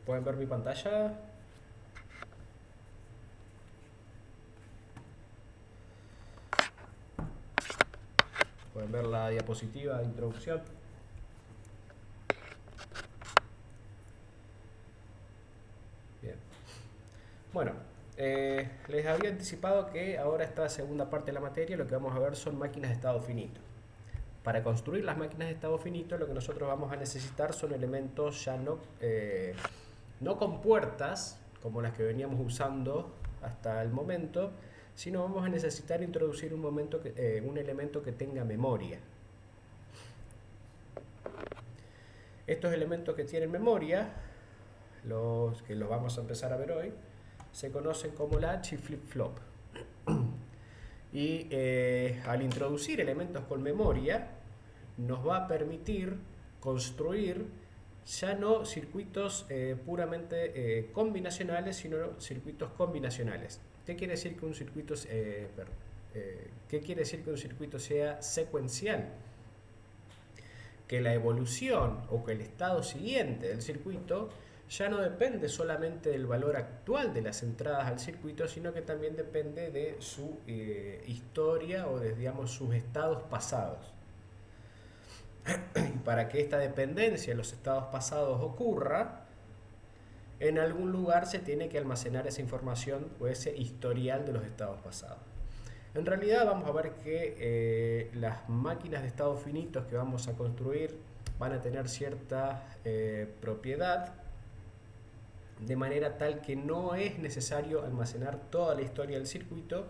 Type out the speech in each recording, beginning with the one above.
¿Pueden ver mi pantalla? ¿Pueden ver la diapositiva de introducción? Bien. Bueno, les había anticipado que ahora esta segunda parte de la materia lo que vamos a ver son máquinas de estado finito. Para construir las máquinas de estado finito lo que nosotros vamos a necesitar son elementos ya no con puertas, como las que veníamos usando hasta el momento, sino vamos a necesitar introducir un elemento que tenga memoria. Estos elementos que tienen memoria, los que los vamos a empezar a ver hoy, se conocen como latch y flip-flop. Y al introducir elementos con memoria, nos va a permitir construir ya no circuitos puramente combinacionales, sino circuitos combinacionales. ¿Qué quiere decir que un circuito, ¿qué quiere decir que un circuito sea secuencial? Que la evolución o que el estado siguiente del circuito ya no depende solamente del valor actual de las entradas al circuito, sino que también depende de su historia o de, digamos, sus estados pasados. Para que esta dependencia de los estados pasados ocurra, en algún lugar se tiene que almacenar esa información o ese historial de los estados pasados. En realidad vamos a ver que las máquinas de estados finitos que vamos a construir van a tener cierta propiedad, de manera tal que no es necesario almacenar toda la historia del circuito,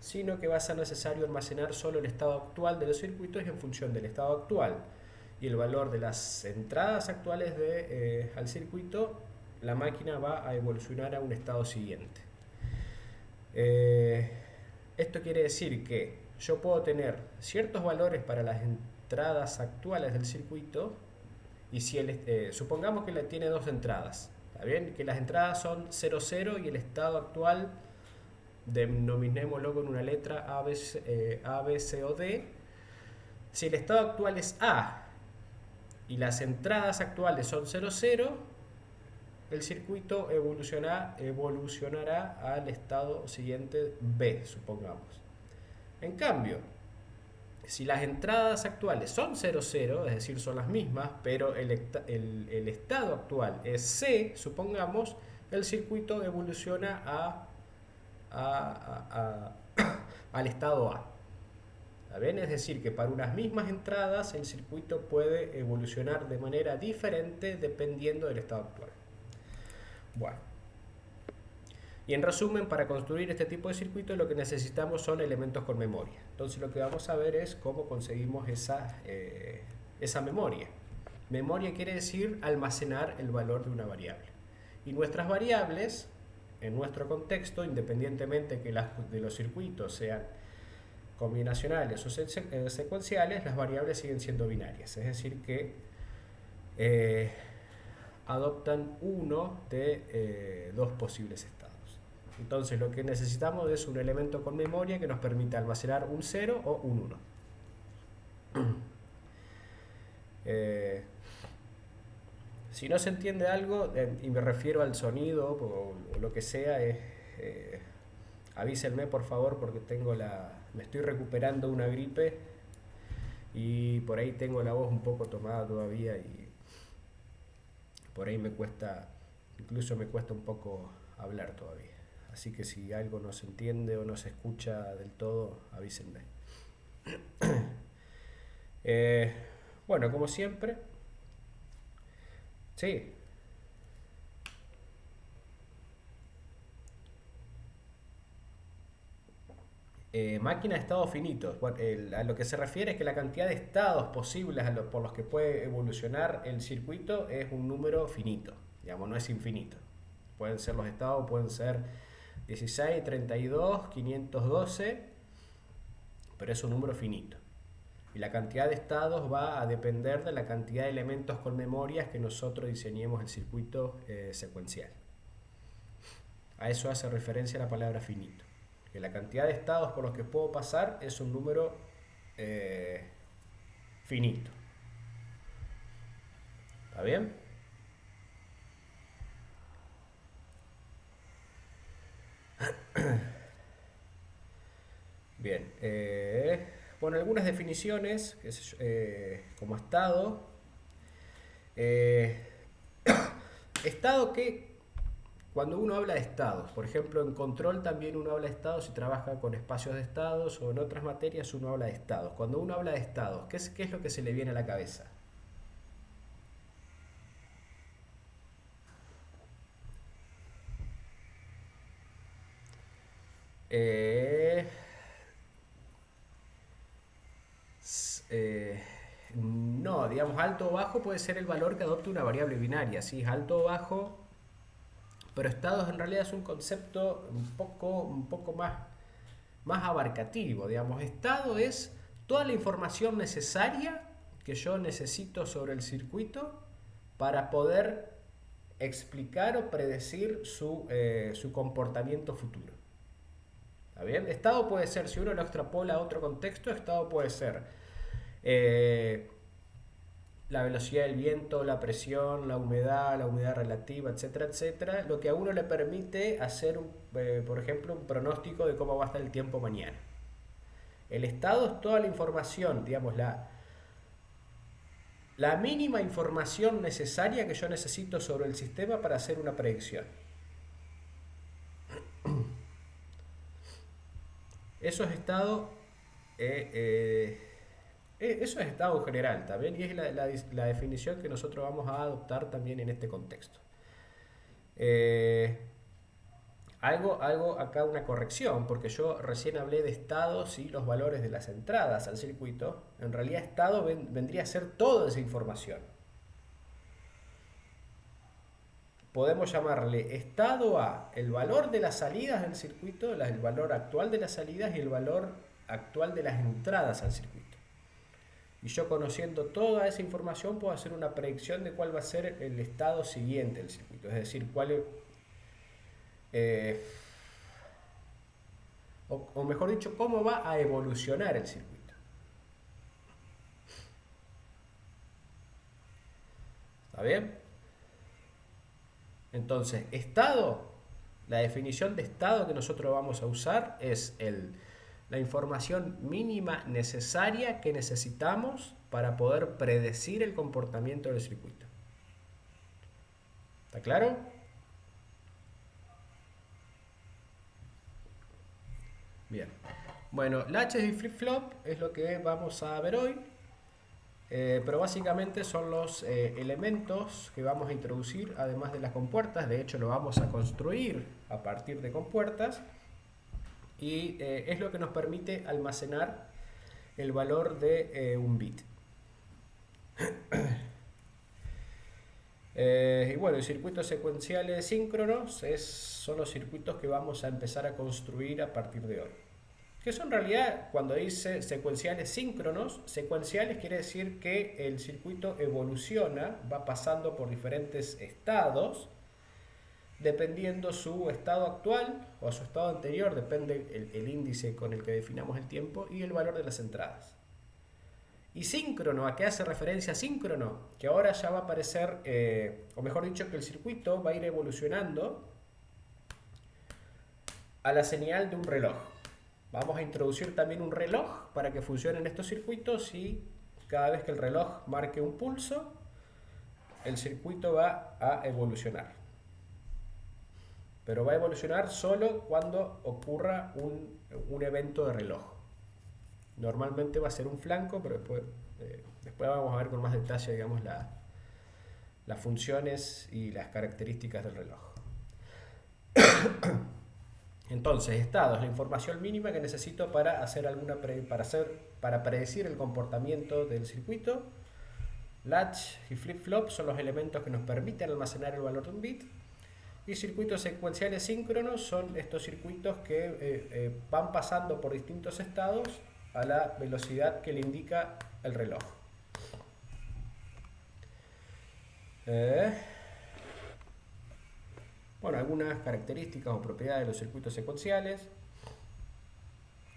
sino que va a ser necesario almacenar solo el estado actual de los circuitos y en función del estado actual y el valor de las entradas actuales al circuito, la máquina va a evolucionar a un estado siguiente. Esto quiere decir que yo puedo tener ciertos valores para las entradas actuales del circuito y si supongamos que tiene dos entradas, ¿está bien? Que las entradas son 0, 0 y el estado actual, denominémoslo con una letra A, B, C o D. Si el estado actual es A y las entradas actuales son 0, 0, el circuito evolucionará al estado siguiente B, supongamos. En cambio, si las entradas actuales son 0, 0, es decir, son las mismas, pero el estado actual es C, supongamos, el circuito evoluciona al estado A. ¿Está bien? Es decir, que para unas mismas entradas el circuito puede evolucionar de manera diferente dependiendo del estado actual. Bueno, y en resumen, para construir este tipo de circuitos lo que necesitamos son elementos con memoria. Entonces lo que vamos a ver es cómo conseguimos esa memoria. Memoria quiere decir almacenar el valor de una variable. Y nuestras variables, en nuestro contexto, independientemente que de los circuitos sean combinacionales o secuenciales, las variables siguen siendo binarias. Es decir que adoptan uno de dos posibles estados. Entonces lo que necesitamos es un elemento con memoria que nos permita almacenar un 0 o un 1. Si no se entiende algo, y me refiero al sonido o lo que sea, avísenme por favor porque me estoy recuperando una gripe y por ahí tengo la voz un poco tomada todavía y por ahí incluso me cuesta un poco hablar todavía. Así que si algo no se entiende o no se escucha del todo, avísenme. Bueno, como siempre, sí. Máquina de estados finitos. Bueno, a lo que se refiere es que la cantidad de estados posibles por los que puede evolucionar el circuito es un número finito, digamos, no es infinito. Pueden ser los estados, pueden ser 16, 32, 512, pero es un número finito. Y la cantidad de estados va a depender de la cantidad de elementos con memorias que nosotros diseñemos el circuito secuencial. A eso hace referencia la palabra finito. Que la cantidad de estados por los que puedo pasar es un número finito. ¿Está bien? con algunas definiciones, como estado. Estado que, cuando uno habla de estados, por ejemplo en control también uno habla de estados y trabaja con espacios de estados, o en otras materias uno habla de estados. Cuando uno habla de estados, ¿qué es lo que se le viene a la cabeza? Eh, no, digamos alto o bajo puede ser el valor que adopte una variable binaria, ¿sí? Alto o bajo, pero estados en realidad es un concepto un poco más abarcativo, digamos. Estado es toda la información necesaria que yo necesito sobre el circuito para poder explicar o predecir su comportamiento futuro. ¿Está bien? Estado puede ser, si uno lo extrapola a otro contexto, estado puede ser eh, la velocidad del viento, la presión, la humedad relativa, etcétera, etcétera, lo que a uno le permite hacer, por ejemplo, un pronóstico de cómo va a estar el tiempo mañana. El estado es toda la información, digamos, la mínima información necesaria que yo necesito sobre el sistema para hacer una predicción. Eso es estado, eso es estado general también, y es la definición que nosotros vamos a adoptar también en este contexto. Algo acá, una corrección, porque yo recién hablé de estados y los valores de las entradas al circuito. En realidad estado vendría a ser toda esa información. Podemos llamarle estado a el valor de las salidas del circuito, el valor actual de las salidas y el valor actual de las entradas al circuito. Y yo, conociendo toda esa información, puedo hacer una predicción de cuál va a ser el estado siguiente del circuito. Es decir, o mejor dicho, cómo va a evolucionar el circuito. ¿Está bien? Entonces, estado, la definición de estado que nosotros vamos a usar es la información mínima necesaria que necesitamos para poder predecir el comportamiento del circuito. ¿Está claro? Bien. Bueno, latches y flip-flop es lo que vamos a ver hoy. Pero básicamente son los elementos que vamos a introducir además de las compuertas. De hecho, lo vamos a construir a partir de compuertas, y es lo que nos permite almacenar el valor de un bit. Y bueno, circuitos secuenciales síncronos son los circuitos que vamos a empezar a construir a partir de hoy. Que son, en realidad, cuando dice secuenciales síncronos, secuenciales quiere decir que el circuito evoluciona, va pasando por diferentes estados, dependiendo su estado actual o su estado anterior, depende el índice con el que definamos el tiempo, y el valor de las entradas. Y síncrono, ¿a qué hace referencia síncrono? Que ahora ya va a aparecer, o mejor dicho, que el circuito va a ir evolucionando a la señal de un reloj. Vamos a introducir también un reloj para que funcionen estos circuitos, y cada vez que el reloj marque un pulso, el circuito va a evolucionar. Pero va a evolucionar solo cuando ocurra un evento de reloj. Normalmente va a ser un flanco, pero después vamos a ver con más detalle, digamos, las funciones y las características del reloj. Entonces, estado es la información mínima que necesito para para predecir el comportamiento del circuito. Latch y flip-flop son los elementos que nos permiten almacenar el valor de un bit. Y circuitos secuenciales síncronos son estos circuitos que van pasando por distintos estados a la velocidad que le indica el reloj. Bueno, algunas características o propiedades de los circuitos secuenciales.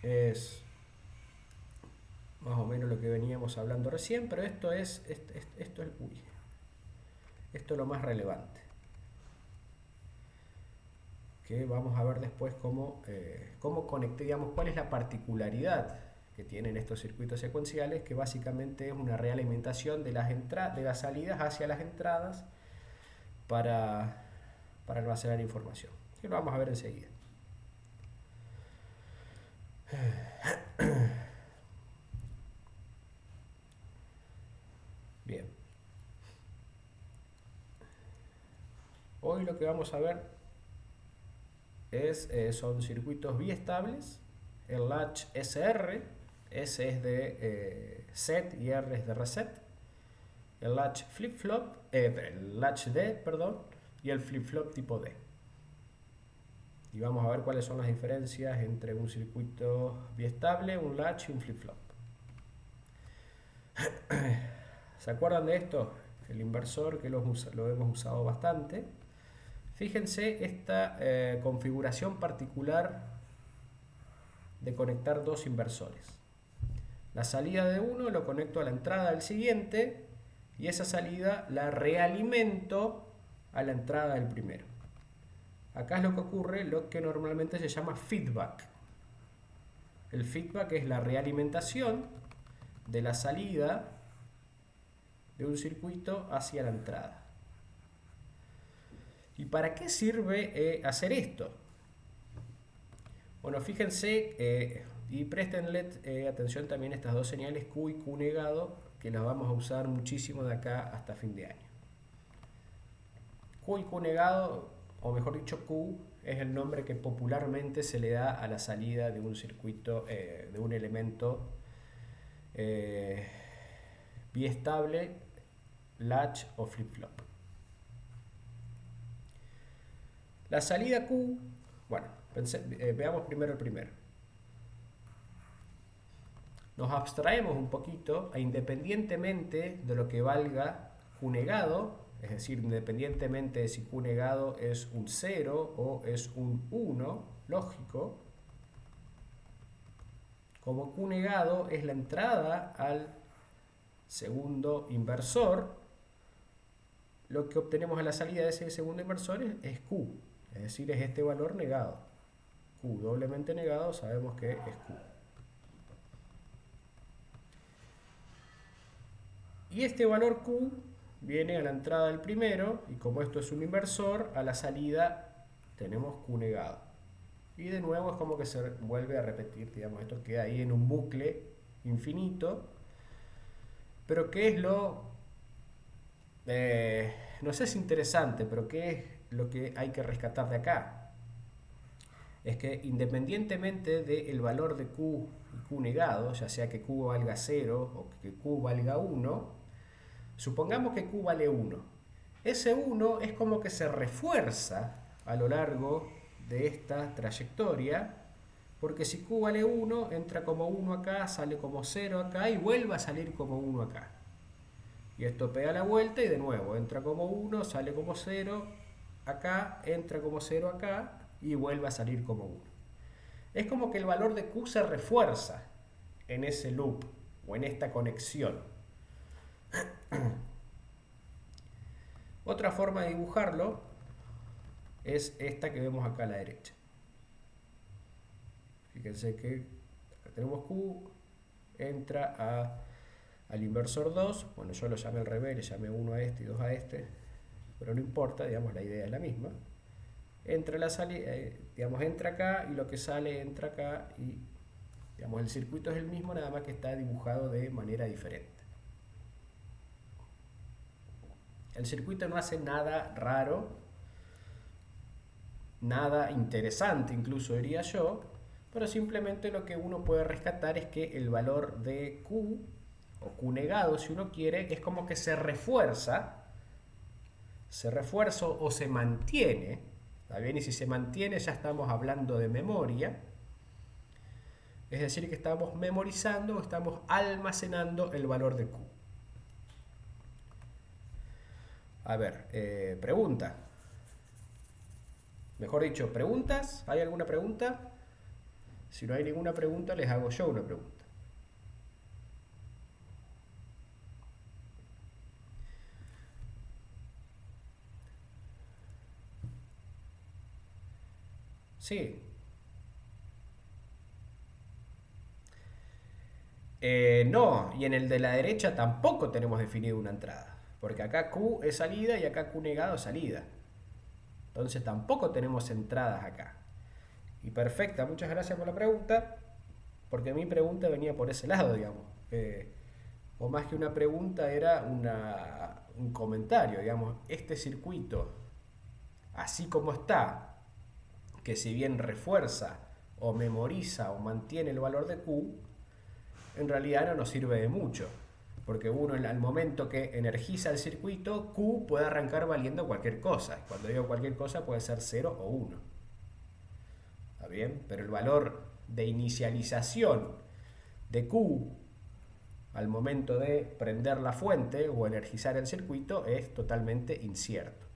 Es más o menos lo que veníamos hablando recién, pero esto es lo más relevante, que vamos a ver después cómo conecté, digamos, cuál es la particularidad que tienen estos circuitos secuenciales, que básicamente es una realimentación de de las salidas hacia las entradas para, para almacenar información, que lo vamos a ver enseguida. Bien. Hoy lo que vamos a ver son circuitos biestables, el latch SR, S es de set y R es de reset, el latch flip-flop, el latch D, perdón, y el flip-flop tipo D. Y vamos a ver cuáles son las diferencias entre un circuito biestable, un latch y un flip-flop. ¿Se acuerdan de esto? El inversor, que lo hemos usado bastante. Fíjense esta configuración particular de conectar dos inversores. La salida de uno lo conecto a la entrada del siguiente y esa salida la realimento a la entrada del primero. Acá es lo que ocurre, lo que normalmente se llama feedback. El feedback es la realimentación de la salida de un circuito hacia la entrada. ¿Y para qué sirve hacer esto? Bueno, fíjense y préstenle atención también a estas dos señales Q y Q negado, que las vamos a usar muchísimo de acá hasta fin de año. Q y Q negado, o mejor dicho Q, es el nombre que popularmente se le da a la salida de un circuito, de un elemento biestable, latch o flip-flop. La salida Q, bueno, veamos primero el primero. Nos abstraemos un poquito e independientemente de lo que valga Q negado, es decir, independientemente de si Q negado es un 0 o es un 1, lógico, como Q negado es la entrada al segundo inversor, lo que obtenemos a la salida de ese segundo inversor es Q, es decir, es este valor negado. Q doblemente negado sabemos que es Q. Y este valor Q viene a la entrada del primero, y como esto es un inversor, a la salida tenemos Q negado. Y de nuevo es como que se vuelve a repetir, digamos, esto queda ahí en un bucle infinito. Pero ¿qué es lo... no sé si interesante, pero ¿qué es lo que hay que rescatar de acá? Es que independientemente del valor de Q y Q negado, ya sea que Q valga 0 o que Q valga 1, supongamos que Q vale 1. Ese 1 es como que se refuerza a lo largo de esta trayectoria, porque si Q vale 1, entra como 1 acá, sale como 0 acá y vuelve a salir como 1 acá. Y esto pega la vuelta y de nuevo entra como 1, sale como 0 acá, entra como 0 acá y vuelve a salir como 1. Es como que el valor de Q se refuerza en ese loop o en esta conexión. Otra forma de dibujarlo es esta que vemos acá a la derecha. Fíjense que acá tenemos Q, entra al inversor 2, bueno, yo lo llamé al revés, le llamé 1 a este y 2 a este, pero no importa, digamos, la idea es la misma. Entra la salida, digamos, entra acá y lo que sale entra acá y, digamos, el circuito es el mismo, nada más que está dibujado de manera diferente. El circuito no hace nada raro, nada interesante incluso diría yo, pero simplemente lo que uno puede rescatar es que el valor de Q, o Q negado si uno quiere, es como que se refuerza o se mantiene, ¿está bien? Y si se mantiene ya estamos hablando de memoria, es decir que estamos memorizando o estamos almacenando el valor de Q. A ver, pregunta. Mejor dicho, ¿preguntas? ¿Hay alguna pregunta? Si no hay ninguna pregunta, les hago yo una pregunta. Sí. No, y en el de la derecha tampoco tenemos definido una entrada, porque acá Q es salida y acá Q negado es salida. Entonces tampoco tenemos entradas acá. Y perfecta, muchas gracias por la pregunta, porque mi pregunta venía por ese lado, digamos. O más que una pregunta era un comentario, digamos. Este circuito, así como está, que si bien refuerza o memoriza o mantiene el valor de Q, en realidad no nos sirve de mucho. Porque uno al momento que energiza el circuito, Q puede arrancar valiendo cualquier cosa. Cuando digo cualquier cosa puede ser 0 o 1. ¿Está bien? Pero el valor de inicialización de Q al momento de prender la fuente o energizar el circuito es totalmente incierto.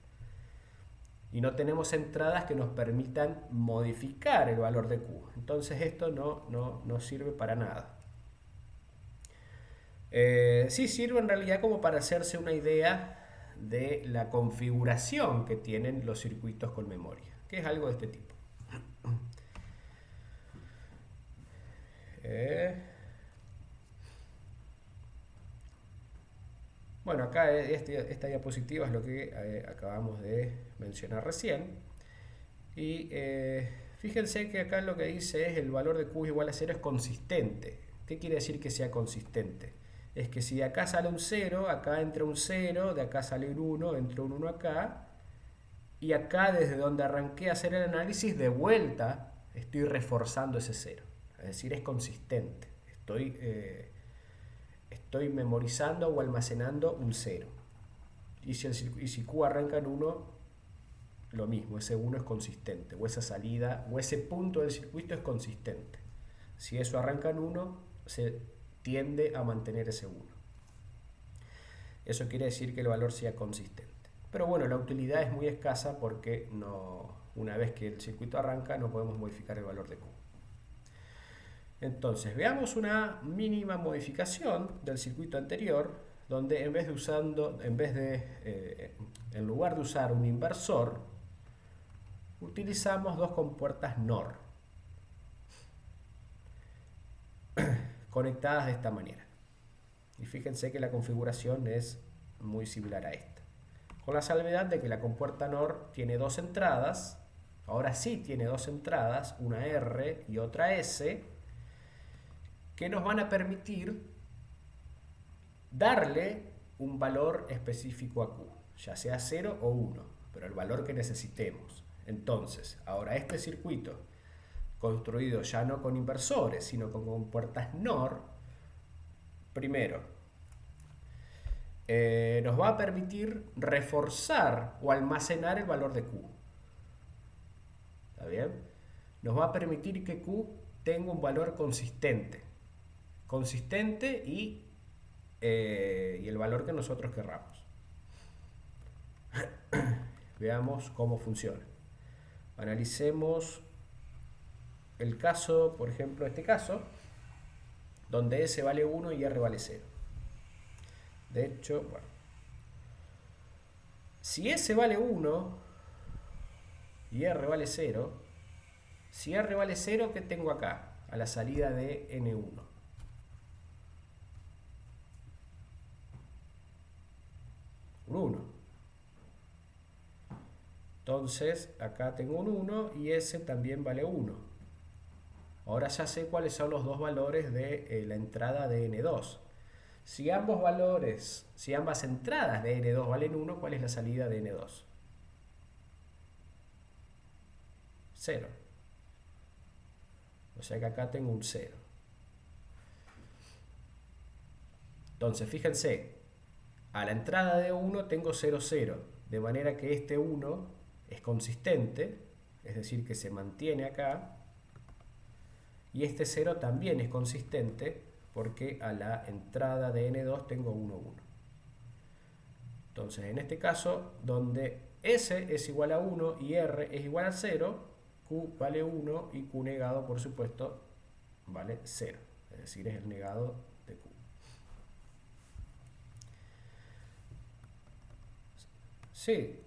Y no tenemos entradas que nos permitan modificar el valor de Q. Entonces esto no sirve para nada. Sí sirve en realidad como para hacerse una idea de la configuración que tienen los circuitos con memoria, que es algo de este tipo. Bueno, acá esta diapositiva es lo que acabamos de mencionar recién. Y fíjense que acá lo que dice es el valor de Q igual a 0 es consistente. ¿Qué quiere decir que sea consistente? Es que si de acá sale un 0, acá entra un 0, de acá sale un 1, entra un 1 acá. Y acá desde donde arranqué a hacer el análisis, de vuelta estoy reforzando ese 0. Es decir, es consistente. Estoy memorizando o almacenando un 0. Y si Q arranca en 1, lo mismo, ese 1 es consistente, o esa salida, o ese punto del circuito es consistente. Si eso arranca en 1, se tiende a mantener ese 1. Eso quiere decir que el valor sea consistente. Pero bueno, la utilidad es muy escasa porque una vez que el circuito arranca no podemos modificar el valor de Q. Entonces, veamos una mínima modificación del circuito anterior, donde en lugar de usar un inversor, utilizamos dos compuertas NOR conectadas de esta manera. Y fíjense que la configuración es muy similar a esta. Con la salvedad de que la compuerta NOR tiene dos entradas, ahora sí tiene dos entradas, una R y otra S, que nos van a permitir darle un valor específico a Q, ya sea 0 o 1, pero el valor que necesitemos. Entonces, ahora este circuito, construido ya no con inversores, sino con compuertas NOR, primero, nos va a permitir reforzar o almacenar el valor de Q. ¿Está bien? Nos va a permitir que Q tenga un valor consistente. Consistente y el valor que nosotros querramos. Veamos cómo funciona. Analicemos el caso, por ejemplo, este caso, donde S vale 1 y R vale 0. De hecho, bueno, si S vale 1 y R vale 0, si R vale 0, ¿qué tengo acá? A la salida de N1. Un 1. Entonces, acá tengo un 1 y S también vale 1. Ahora ya sé cuáles son los dos valores de la entrada de N2. Si ambas entradas de N2 valen 1, ¿cuál es la salida de N2? 0. O sea que acá tengo un 0. Entonces, fíjense, a la entrada de 1 tengo 0, 0. De manera que este 1 es consistente, es decir, que se mantiene acá. Y este 0 también es consistente porque a la entrada de N2 tengo 1, 1. Entonces, en este caso, donde S es igual a 1 y R es igual a 0, Q vale 1 y Q negado, por supuesto, vale 0. Es decir, es el negado de Q. Sí.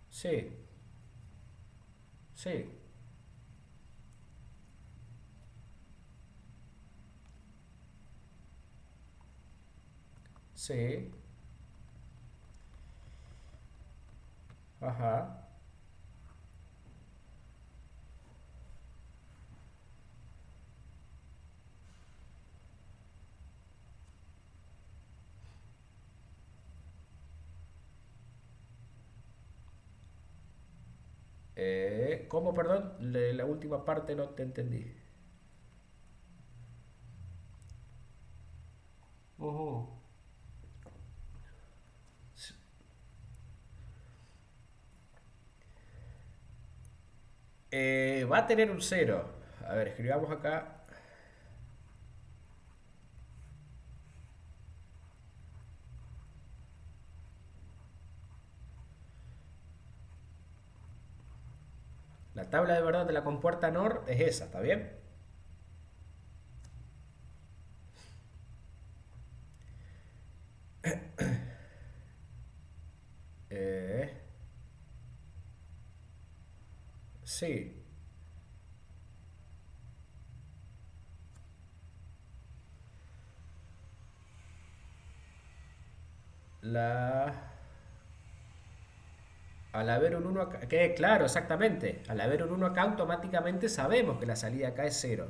Sí. Sí, sí, ajá. ¿Cómo, perdón? La última parte no te entendí. Ujú. Va a tener un cero. A ver, escribamos acá. La tabla de verdad de la compuerta NOR es esa, ¿está bien? Eh, sí. La... Al haber un uno acá, que claro, exactamente. Al haber un uno acá, automáticamente sabemos que la salida acá es cero.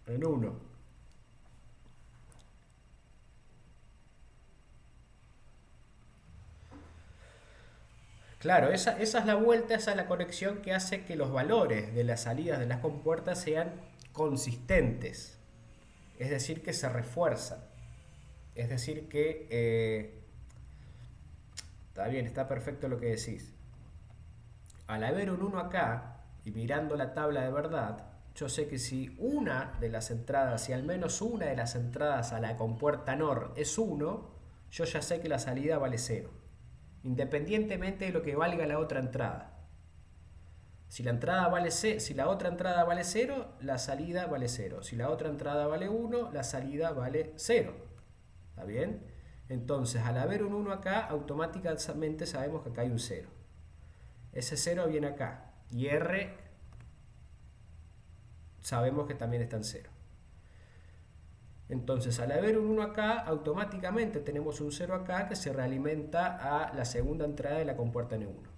En uno. Claro, esa es la vuelta, esa es la conexión que hace que los valores de las salidas de las compuertas sean consistentes. Es decir, que se refuerzan. Es decir, que está bien, está perfecto lo que decís. Al haber un uno acá y mirando la tabla de verdad, yo sé que si una de las entradas, si al menos una de las entradas a la compuerta NOR es uno, yo ya sé que la salida vale cero, independientemente de lo que valga la otra entrada. Si la otra entrada vale cero, la salida vale cero. Si la otra entrada vale uno, la salida vale cero. ¿Está bien? Entonces, al haber un uno acá, automáticamente sabemos que acá hay un cero. Ese cero viene acá. Y R sabemos que también está en cero. Entonces, al haber un uno acá, automáticamente tenemos un cero acá que se realimenta a la segunda entrada de la compuerta N1.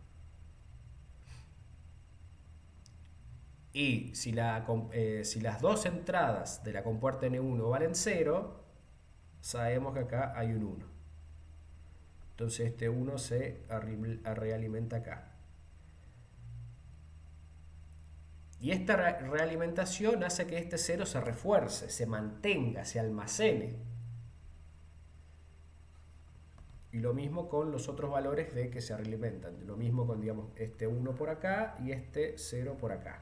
Y si las dos entradas de la compuerta N1 valen cero, sabemos que acá hay un uno. Entonces este uno se realimenta acá. Y esta realimentación hace que este cero se refuerce, se mantenga, se almacene. Y lo mismo con los otros valores de que se realimentan. Lo mismo con, digamos, este uno por acá y este cero por acá.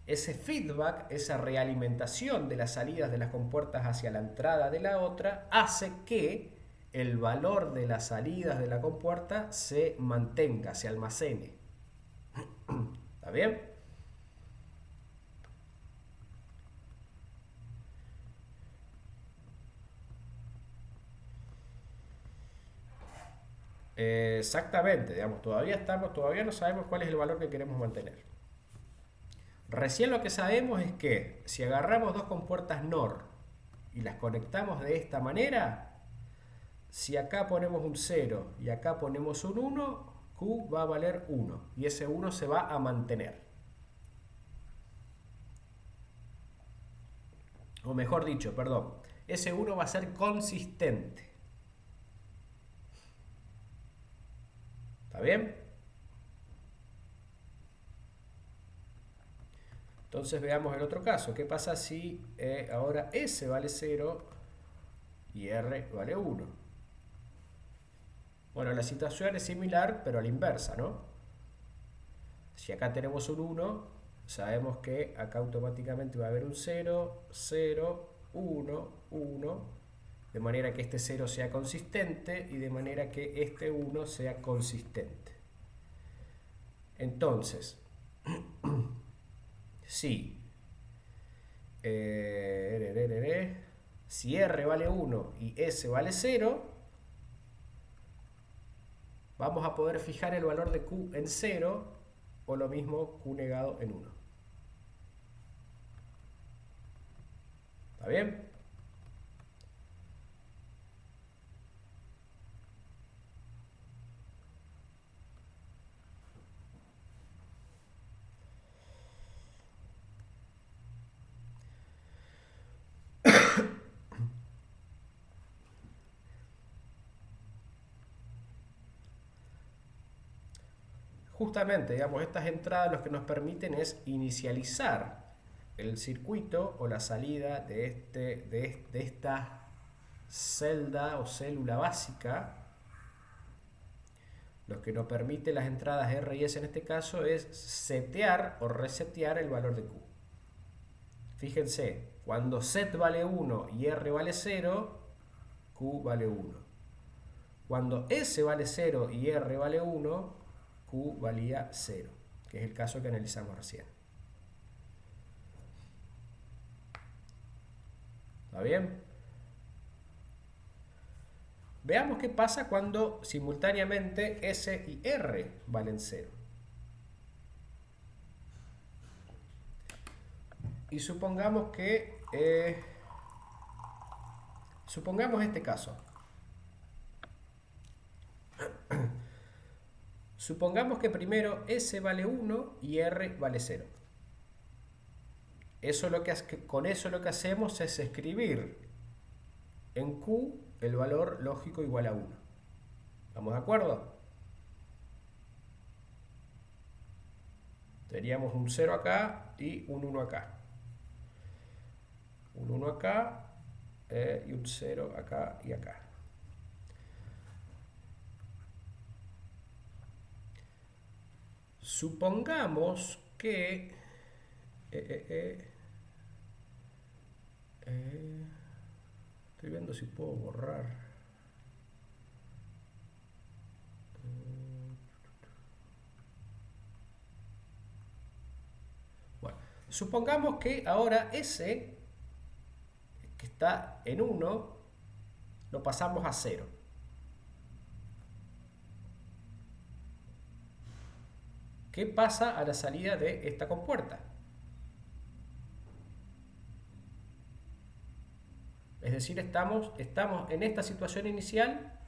Ese feedback, esa realimentación de las salidas de las compuertas hacia la entrada de la otra, hace que el valor de las salidas de la compuerta se mantenga, se almacene. ¿Está bien? Exactamente, digamos, todavía no sabemos cuál es el valor que queremos mantener. Recién lo que sabemos es que si agarramos dos compuertas NOR y las conectamos de esta manera, si acá ponemos un cero y acá ponemos un uno, Q va a valer uno y ese uno se va a mantener. O mejor dicho, perdón, ese uno va a ser consistente. ¿Está bien? Entonces veamos el otro caso. ¿Qué pasa si ahora S vale cero y R vale uno? Bueno, la situación es similar, pero a la inversa, ¿no? Si acá tenemos un uno, sabemos que acá automáticamente va a haber un cero, cero, uno, uno, de manera que este cero sea consistente y de manera que este uno sea consistente. Entonces, sí. Si R vale 1 y S vale 0, vamos a poder fijar el valor de Q en 0 o lo mismo Q negado en 1. ¿Está bien? Justamente, digamos, estas entradas lo que nos permiten es inicializar el circuito o la salida de esta celda o célula básica. Lo que nos permite las entradas R y S en este caso es setear o resetear el valor de Q. Fíjense, cuando set vale 1 y R vale 0, Q vale 1. Cuando S vale 0 y R vale 1, Q valía 0, que es el caso que analizamos recién. ¿Está bien? Veamos qué pasa cuando simultáneamente S y R valen 0. Y supongamos que supongamos este caso. Supongamos que primero S vale 1 y R vale 0. Con eso lo que hacemos es escribir en Q el valor lógico igual a 1. ¿Estamos de acuerdo? Teníamos un 0 acá y un 1 acá. Un 1 acá y un 0 acá y acá. Supongamos que estoy viendo si puedo borrar. Bueno, supongamos que ahora S, que está en 1, lo pasamos a 0. ¿Qué pasa a la salida de esta compuerta? Es decir, estamos en esta situación inicial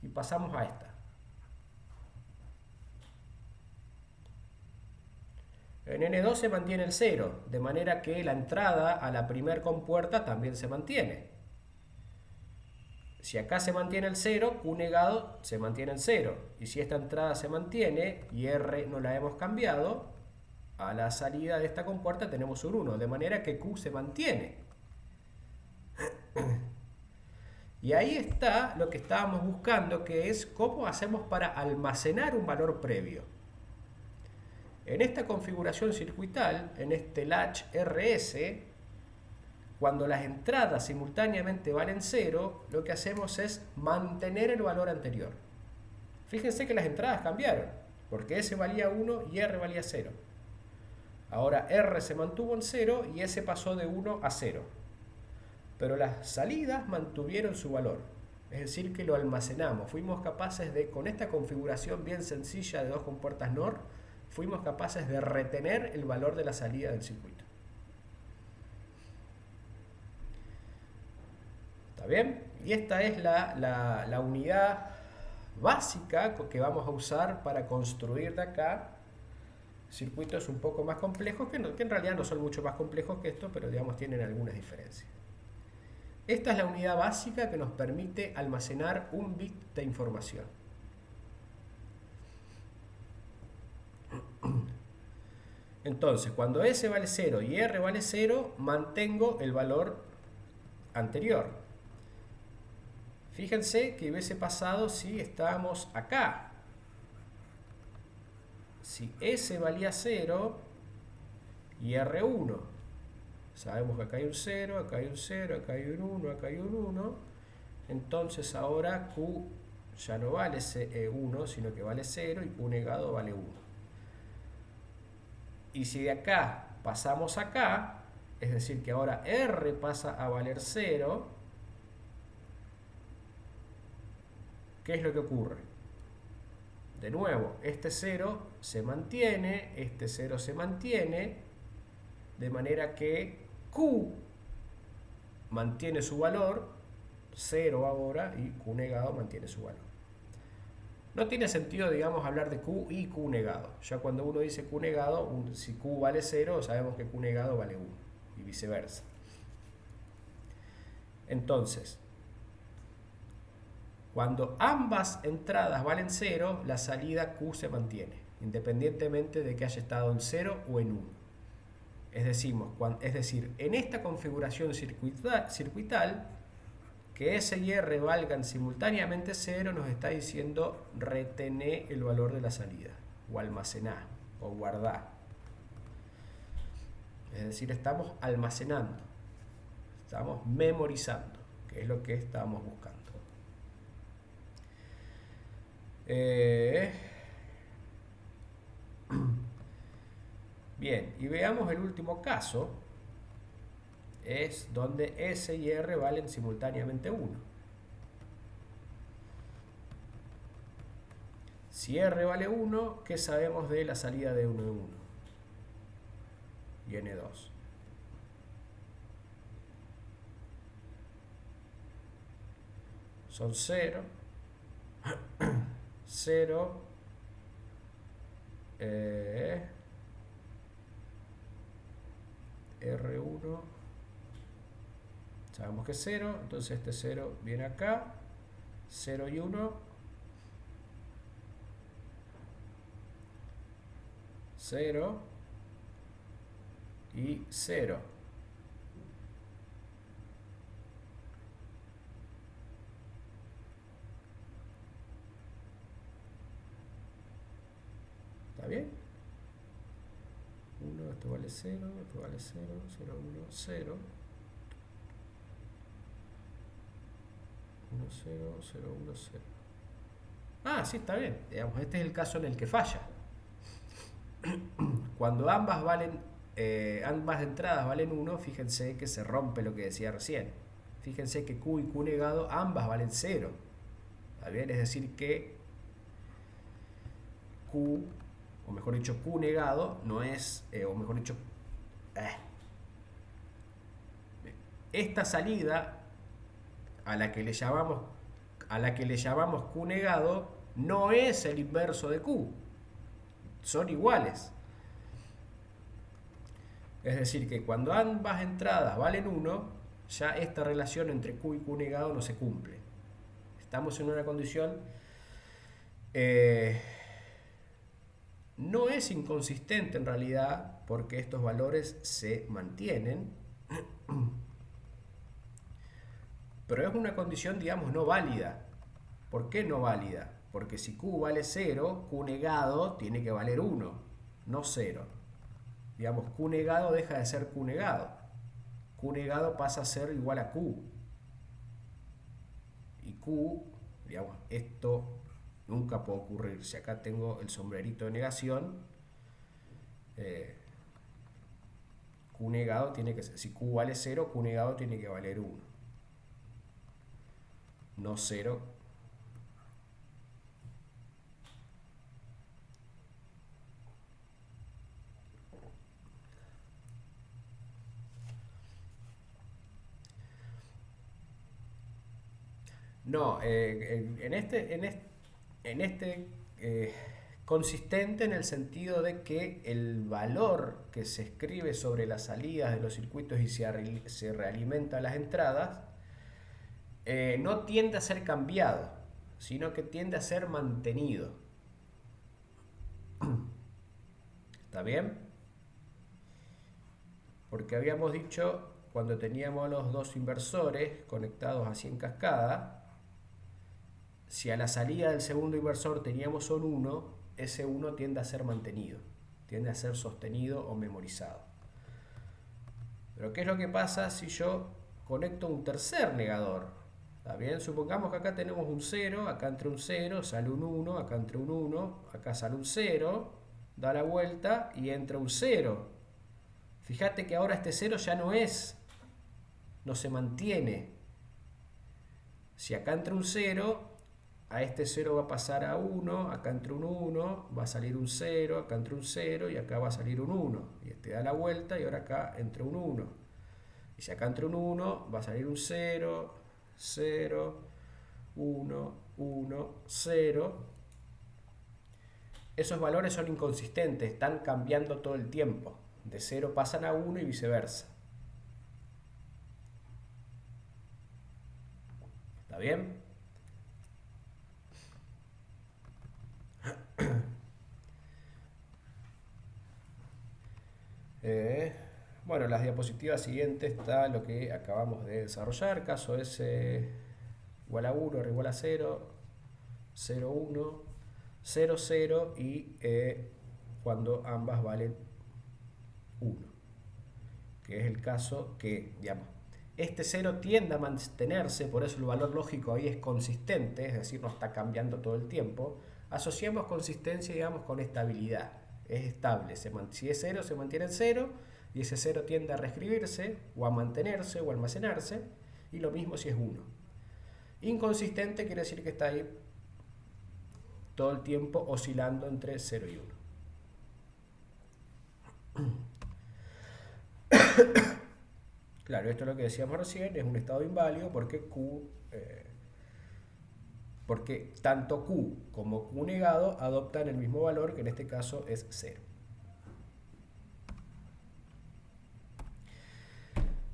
y pasamos a esta. En N2 se mantiene el 0, de manera que la entrada a la primer compuerta también se mantiene. Si acá se mantiene el 0, Q negado se mantiene el 0. Y si esta entrada se mantiene y R no la hemos cambiado, a la salida de esta compuerta tenemos un 1, de manera que Q se mantiene. Y ahí está lo que estábamos buscando, que es cómo hacemos para almacenar un valor previo. En esta configuración circuital, en este latch RS, cuando las entradas simultáneamente valen 0, lo que hacemos es mantener el valor anterior. Fíjense que las entradas cambiaron, porque S valía 1 y R valía 0. Ahora R se mantuvo en 0 y S pasó de 1 a 0. Pero las salidas mantuvieron su valor, es decir, que lo almacenamos. Fuimos capaces de, con esta configuración bien sencilla de dos compuertas NOR, fuimos capaces de retener el valor de la salida del circuito. ¿Está bien? Y esta es la unidad básica que vamos a usar para construir de acá circuitos un poco más complejos, que en realidad no son mucho más complejos que esto, pero digamos tienen algunas diferencias. Esta es la unidad básica que nos permite almacenar un bit de información. Entonces, cuando S vale 0 y R vale 0, mantengo el valor anterior. Fíjense que hubiese pasado si estábamos acá. Si S valía 0 y R 1. Sabemos que acá hay un 0, acá hay un 0, acá hay un 1, acá hay un 1. Entonces ahora Q ya no vale 1, sino que vale 0 y Q negado vale 1. Y si de acá pasamos acá, es decir, que ahora R pasa a valer 0, ¿qué es lo que ocurre? De nuevo, este 0 se mantiene, este 0 se mantiene, de manera que Q mantiene su valor, 0 ahora, y Q negado mantiene su valor. No tiene sentido, digamos, hablar de Q y Q negado. Ya cuando uno dice Q negado, si Q vale 0, sabemos que Q negado vale 1, y viceversa. Entonces, cuando ambas entradas valen 0, la salida Q se mantiene, independientemente de que haya estado en 0 o en 1. Es decir, en esta configuración circuital, que S y R valgan simultáneamente 0, nos está diciendo retener el valor de la salida, o almacenar, o guardar. Es decir, estamos almacenando, estamos memorizando, que es lo que estamos buscando. Bien, y veamos el último caso, es donde S y R valen simultáneamente 1. Si R vale 1, ¿qué sabemos de la salida de 1 en 1? Y N2. Son 0, 0, R1, sabemos que es 0, entonces este 0 viene acá, 0 y 1, 0 y 0. ¿Está bien? 1, esto vale 0, esto vale 0, 0, 1, 0. 1, 0, 0, 1, 0. Ah, sí, está bien. Digamos, este es el caso en el que falla. Cuando ambas entradas valen 1, fíjense que se rompe lo que decía recién. Fíjense que Q y Q negado ambas valen 0. ¿Está bien? Es decir que Q, o mejor dicho, Q negado no es, o mejor dicho, esta salida a la que le llamamos Q negado no es el inverso de Q. Son iguales. Es decir, que cuando ambas entradas valen 1, ya esta relación entre Q y Q negado no se cumple. Estamos en una condición... no es inconsistente en realidad, porque estos valores se mantienen, pero es una condición, digamos, no válida. ¿Por qué no válida? Porque si Q vale 0, Q negado tiene que valer 1, no 0. Digamos, Q negado deja de ser Q negado. Q negado pasa a ser igual a Q. Y Q, digamos, esto nunca puede ocurrir. Si acá tengo el sombrerito de negación, Q negado tiene que ser, si Q vale 0, Q negado tiene que valer 1. No 0. No, en este consistente en el sentido de que el valor que se escribe sobre las salidas de los circuitos y se realimenta las entradas no tiende a ser cambiado, sino que tiende a ser mantenido. ¿Está bien? Porque habíamos dicho, cuando teníamos los dos inversores conectados así en cascada, si a la salida del segundo inversor teníamos un 1, ese 1 tiende a ser mantenido, tiende a ser sostenido o memorizado. Pero ¿qué es lo que pasa si yo conecto un tercer negador? ¿Está bien? Supongamos que acá tenemos un 0, acá entre un 0, sale un 1, acá entre un 1, acá sale un 0, da la vuelta y entra un 0. Fíjate que ahora este 0 ya no se mantiene. Si acá entra un 0, a este 0 va a pasar a 1, acá entra un 1, va a salir un 0, acá entra un 0 y acá va a salir un 1. Y este da la vuelta y ahora acá entra un 1. Y si acá entra un 1, va a salir un 0, 0, 1, 1, 0. Esos valores son inconsistentes, están cambiando todo el tiempo. De 0 pasan a 1 y viceversa. ¿Está bien? Bueno, en las diapositivas siguientes está lo que acabamos de desarrollar. Caso S igual a 1, igual a 0, 0, 1, 0, 0 y cuando ambas valen 1. Que es el caso que, digamos, este 0 tiende a mantenerse, por eso el valor lógico ahí es consistente, es decir, no está cambiando todo el tiempo. Asociamos consistencia, digamos, con estabilidad. Es estable. Si es 0, se mantiene en 0, y ese 0 tiende a reescribirse, o a mantenerse, o a almacenarse, y lo mismo si es 1. Inconsistente quiere decir que está ahí todo el tiempo oscilando entre 0 y 1. Claro, esto es lo que decíamos recién, es un estado inválido porque porque tanto Q como Q negado adoptan el mismo valor, que en este caso es 0.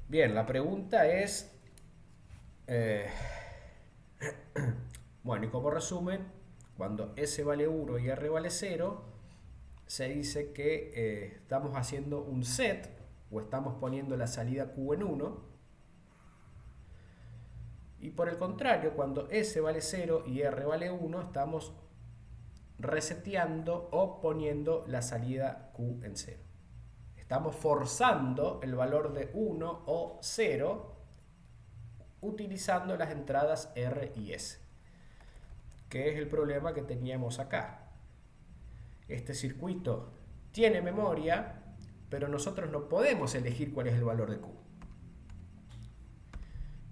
Bien, la pregunta es, bueno, y como resumen, cuando S vale 1 y R vale 0, se dice que estamos haciendo un set, o estamos poniendo la salida Q en 1, y por el contrario, cuando S vale 0 y R vale 1, estamos reseteando o poniendo la salida Q en 0. Estamos forzando el valor de 1 o 0 utilizando las entradas R y S, que es el problema que teníamos acá. Este circuito tiene memoria, pero nosotros no podemos elegir cuál es el valor de Q.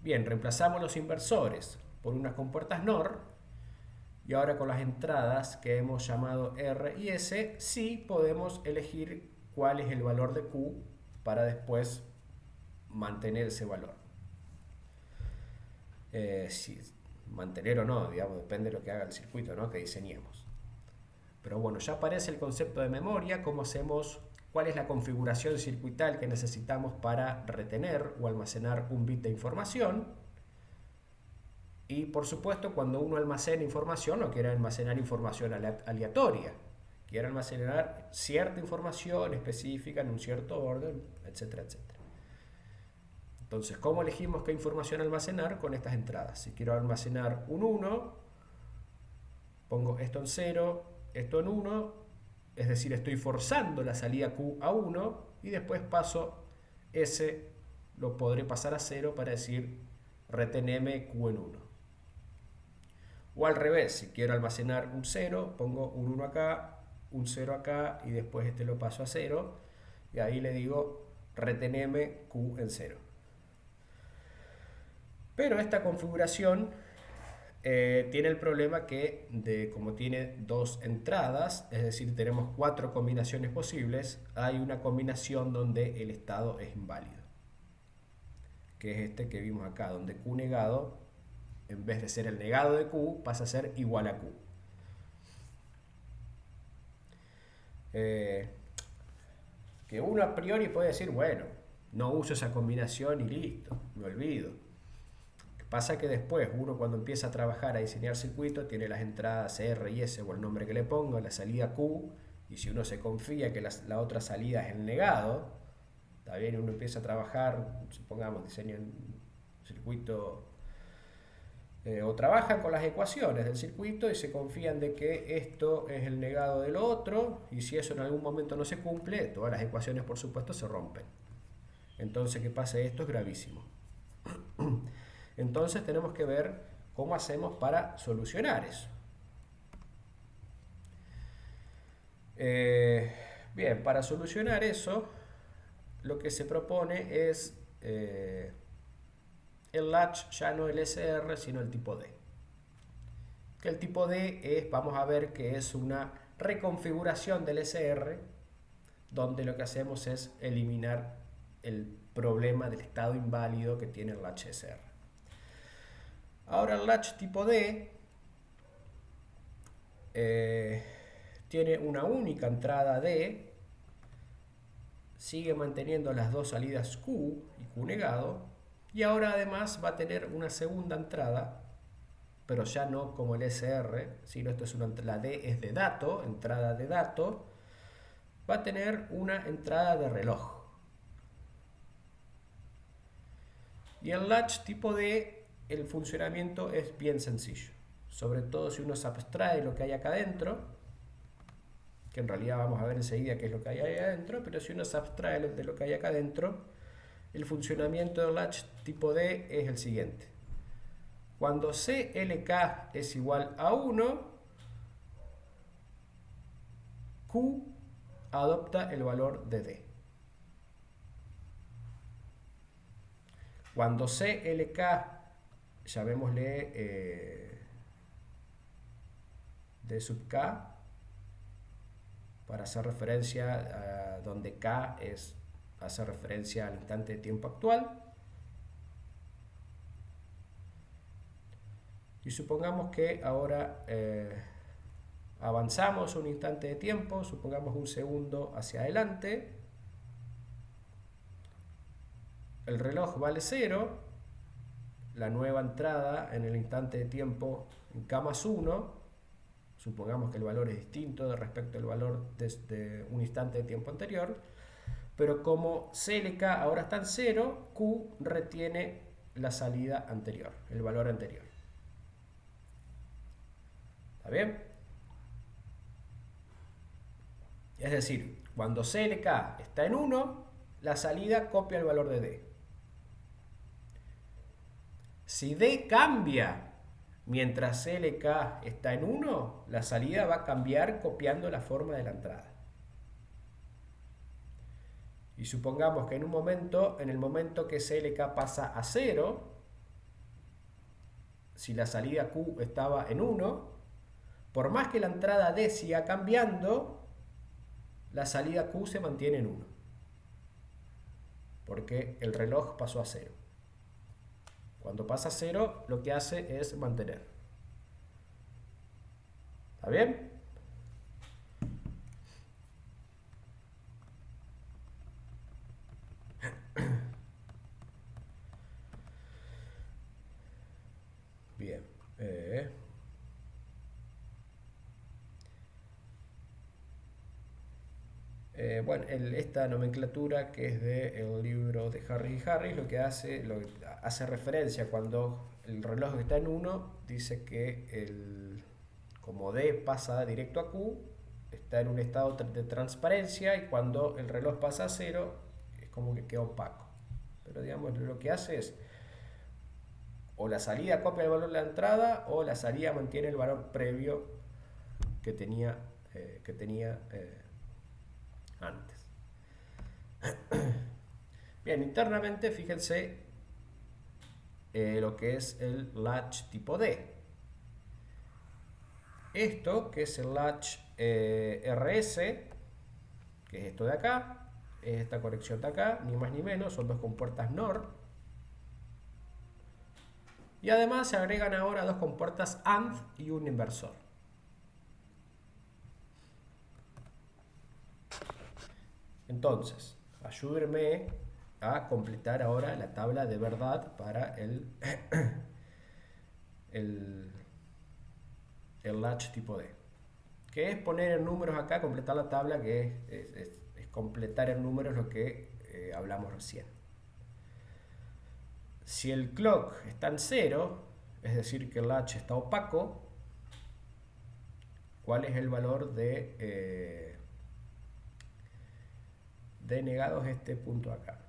Bien, reemplazamos los inversores por unas compuertas NOR, y ahora con las entradas que hemos llamado R y S, sí podemos elegir cuál es el valor de Q para después mantener ese valor. Si mantener o no, digamos, depende de lo que haga el circuito, ¿no?, que diseñemos. Pero bueno, ya aparece el concepto de memoria, cómo hacemos, cuál es la configuración circuital que necesitamos para retener o almacenar un bit de información. Y por supuesto, cuando uno almacena información, no quiere almacenar información aleatoria, quiere almacenar cierta información específica en un cierto orden, etcétera, etcétera. Entonces, ¿cómo elegimos qué información almacenar? Con estas entradas. Si quiero almacenar un 1, pongo esto en 0, esto en 1, es decir, estoy forzando la salida Q a 1, y después paso S, lo podré pasar a 0 para decir reteneme Q en 1. O al revés, si quiero almacenar un 0, pongo un 1 acá, un 0 acá, y después este lo paso a 0, y ahí le digo reteneme Q en 0. Pero esta configuración tiene el problema que, como tiene dos entradas, es decir, tenemos 4 combinaciones posibles, hay una combinación donde el estado es inválido, que es este que vimos acá, donde Q negado, en vez de ser el negado de Q, pasa a ser igual a Q. Que uno a priori puede decir, bueno, no uso esa combinación y listo, me olvido. Pasa que después uno, cuando empieza a trabajar, a diseñar circuitos, tiene las entradas R y S o el nombre que le ponga, la salida Q, y si uno se confía que la otra salida es el negado, está bien, uno empieza a trabajar, supongamos, diseña un circuito o trabajan con las ecuaciones del circuito y se confían de que esto es el negado de lo otro, y si eso en algún momento no se cumple, todas las ecuaciones por supuesto se rompen. Entonces, que pase esto es gravísimo. Entonces tenemos que ver cómo hacemos para solucionar eso. Bien, para solucionar eso lo que se propone es el latch ya no el SR, sino el tipo D. Que el tipo D es, vamos a ver que es una reconfiguración del SR, donde lo que hacemos es eliminar el problema del estado inválido que tiene el latch SR. Ahora el latch tipo D tiene una única entrada D, sigue manteniendo las dos salidas Q y Q negado, y ahora además va a tener una segunda entrada, pero ya no como el SR, sino esto es la D es de dato, entrada de dato, va a tener una entrada de reloj. Y el latch tipo D, el funcionamiento es bien sencillo, sobre todo si uno se abstrae lo que hay acá adentro, que en realidad vamos a ver enseguida qué es lo que hay ahí adentro, pero si uno se abstrae de lo que hay acá adentro, el funcionamiento del latch tipo D es el siguiente. Cuando CLK es igual a 1, Q adopta el valor de D. Cuando CLK, llamémosle D sub K, para hacer referencia a donde K hace referencia al instante de tiempo actual. Y supongamos que ahora avanzamos un instante de tiempo, supongamos un segundo hacia adelante. El reloj vale 0, la nueva entrada en el instante de tiempo en K más 1, supongamos que el valor es distinto respecto al valor de un instante de tiempo anterior, pero como CLK ahora está en 0, Q retiene la salida anterior, el valor anterior. ¿Está bien? Es decir, cuando CLK está en 1, la salida copia el valor de D. Si D cambia mientras CLK está en 1, la salida va a cambiar copiando la forma de la entrada. Y supongamos que en el momento que CLK pasa a 0, si la salida Q estaba en 1, por más que la entrada D siga cambiando, la salida Q se mantiene en 1, porque el reloj pasó a 0. Cuando pasa a 0, lo que hace es mantener. ¿Está bien? Bien. Bueno, esta nomenclatura que es del libro de Harris y Harris, lo que hace referencia cuando el reloj está en 1, dice que como D pasa directo a Q, está en un estado de transparencia, y cuando el reloj pasa a 0, es como que queda opaco. Pero digamos, lo que hace es, o la salida copia el valor de la entrada, o la salida mantiene el valor previo que tenía antes. Bien, internamente fíjense lo que es el latch tipo D. Esto, que es el latch RS, que es esto de acá, es esta conexión de acá, ni más ni menos, son dos compuertas NOR. Y además se agregan ahora dos compuertas AND y un inversor. Entonces, ayúdenme a completar ahora la tabla de verdad para el latch tipo D. Que es poner en números acá, completar la tabla, que es completar en números lo que hablamos recién. Si el clock está en 0, es decir que el latch está opaco, ¿cuál es el valor de negados este punto acá,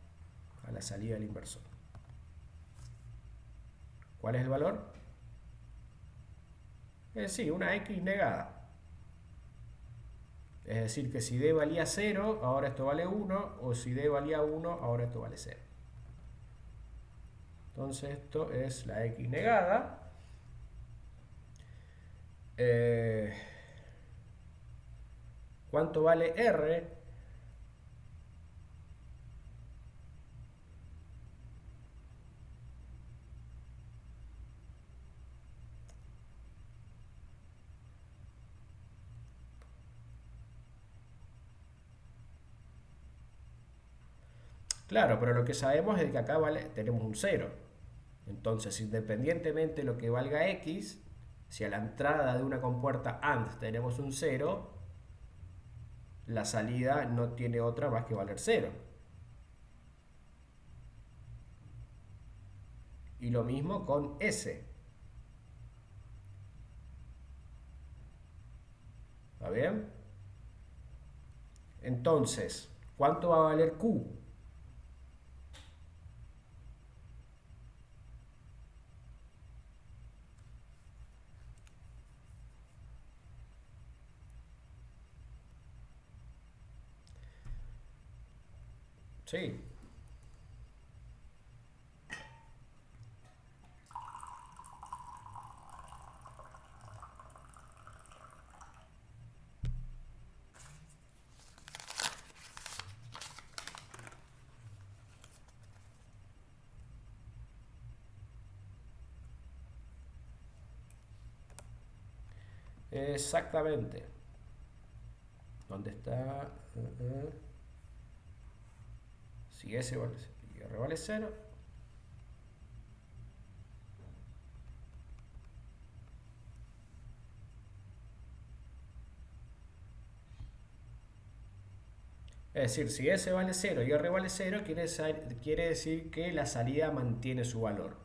a la salida del inversor? ¿Cuál es el valor? Sí, una X negada. Es decir, que si D valía 0, ahora esto vale 1, o si D valía 1, ahora esto vale 0. Entonces esto es la X negada. ¿Cuánto vale R? Claro, pero lo que sabemos es que acá tenemos un 0. Entonces, independientemente de lo que valga X, si a la entrada de una compuerta AND tenemos un 0, la salida no tiene otra más que valer 0. Y lo mismo con S. ¿Está bien? Entonces, ¿cuánto va a valer Q? Sí. Exactamente. ¿Dónde está? Si S vale 0 y R vale 0. Es decir, si S vale 0 y R vale 0, quiere decir que la salida mantiene su valor.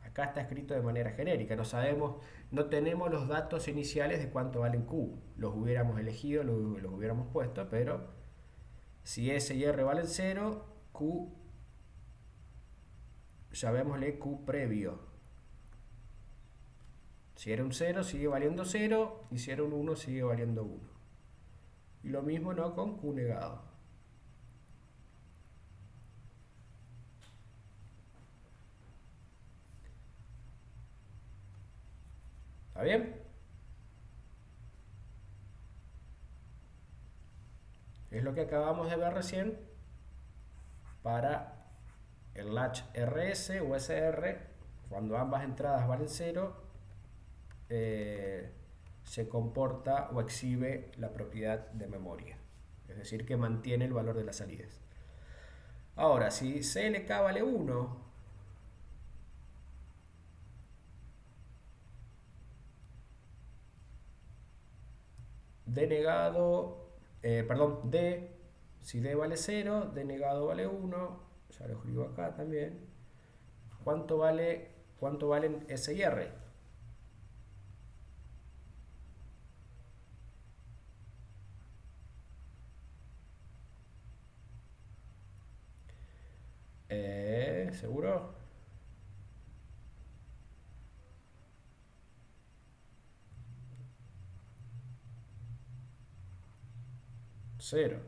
Acá está escrito de manera genérica, no sabemos, no tenemos los datos iniciales de cuánto valen Q. Los hubiéramos elegido, los hubiéramos puesto, pero si S y R valen 0, Q, llamémosle Q previo. Si era un 0 sigue valiendo 0 y si era un 1 sigue valiendo 1. Y lo mismo no con Q negado. ¿Está bien? Es lo que acabamos de ver recién para el latch RS o SR. Cuando ambas entradas valen 0, se comporta o exhibe la propiedad de memoria. Es decir, que mantiene el valor de las salidas. Ahora, si CLK vale 1, D negado, D, si D vale 0, D negado vale 1, ya lo escribo acá también. ¿Cuánto valen S y R? ¿Seguro? Cero.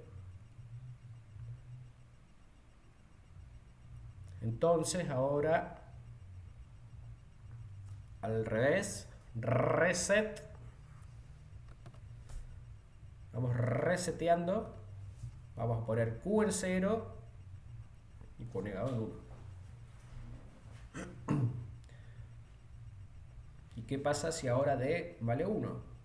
Entonces ahora al revés, reset. Vamos reseteando. Vamos a poner Q en 0 y Q negado en 1. ¿Y qué pasa si ahora D vale 1?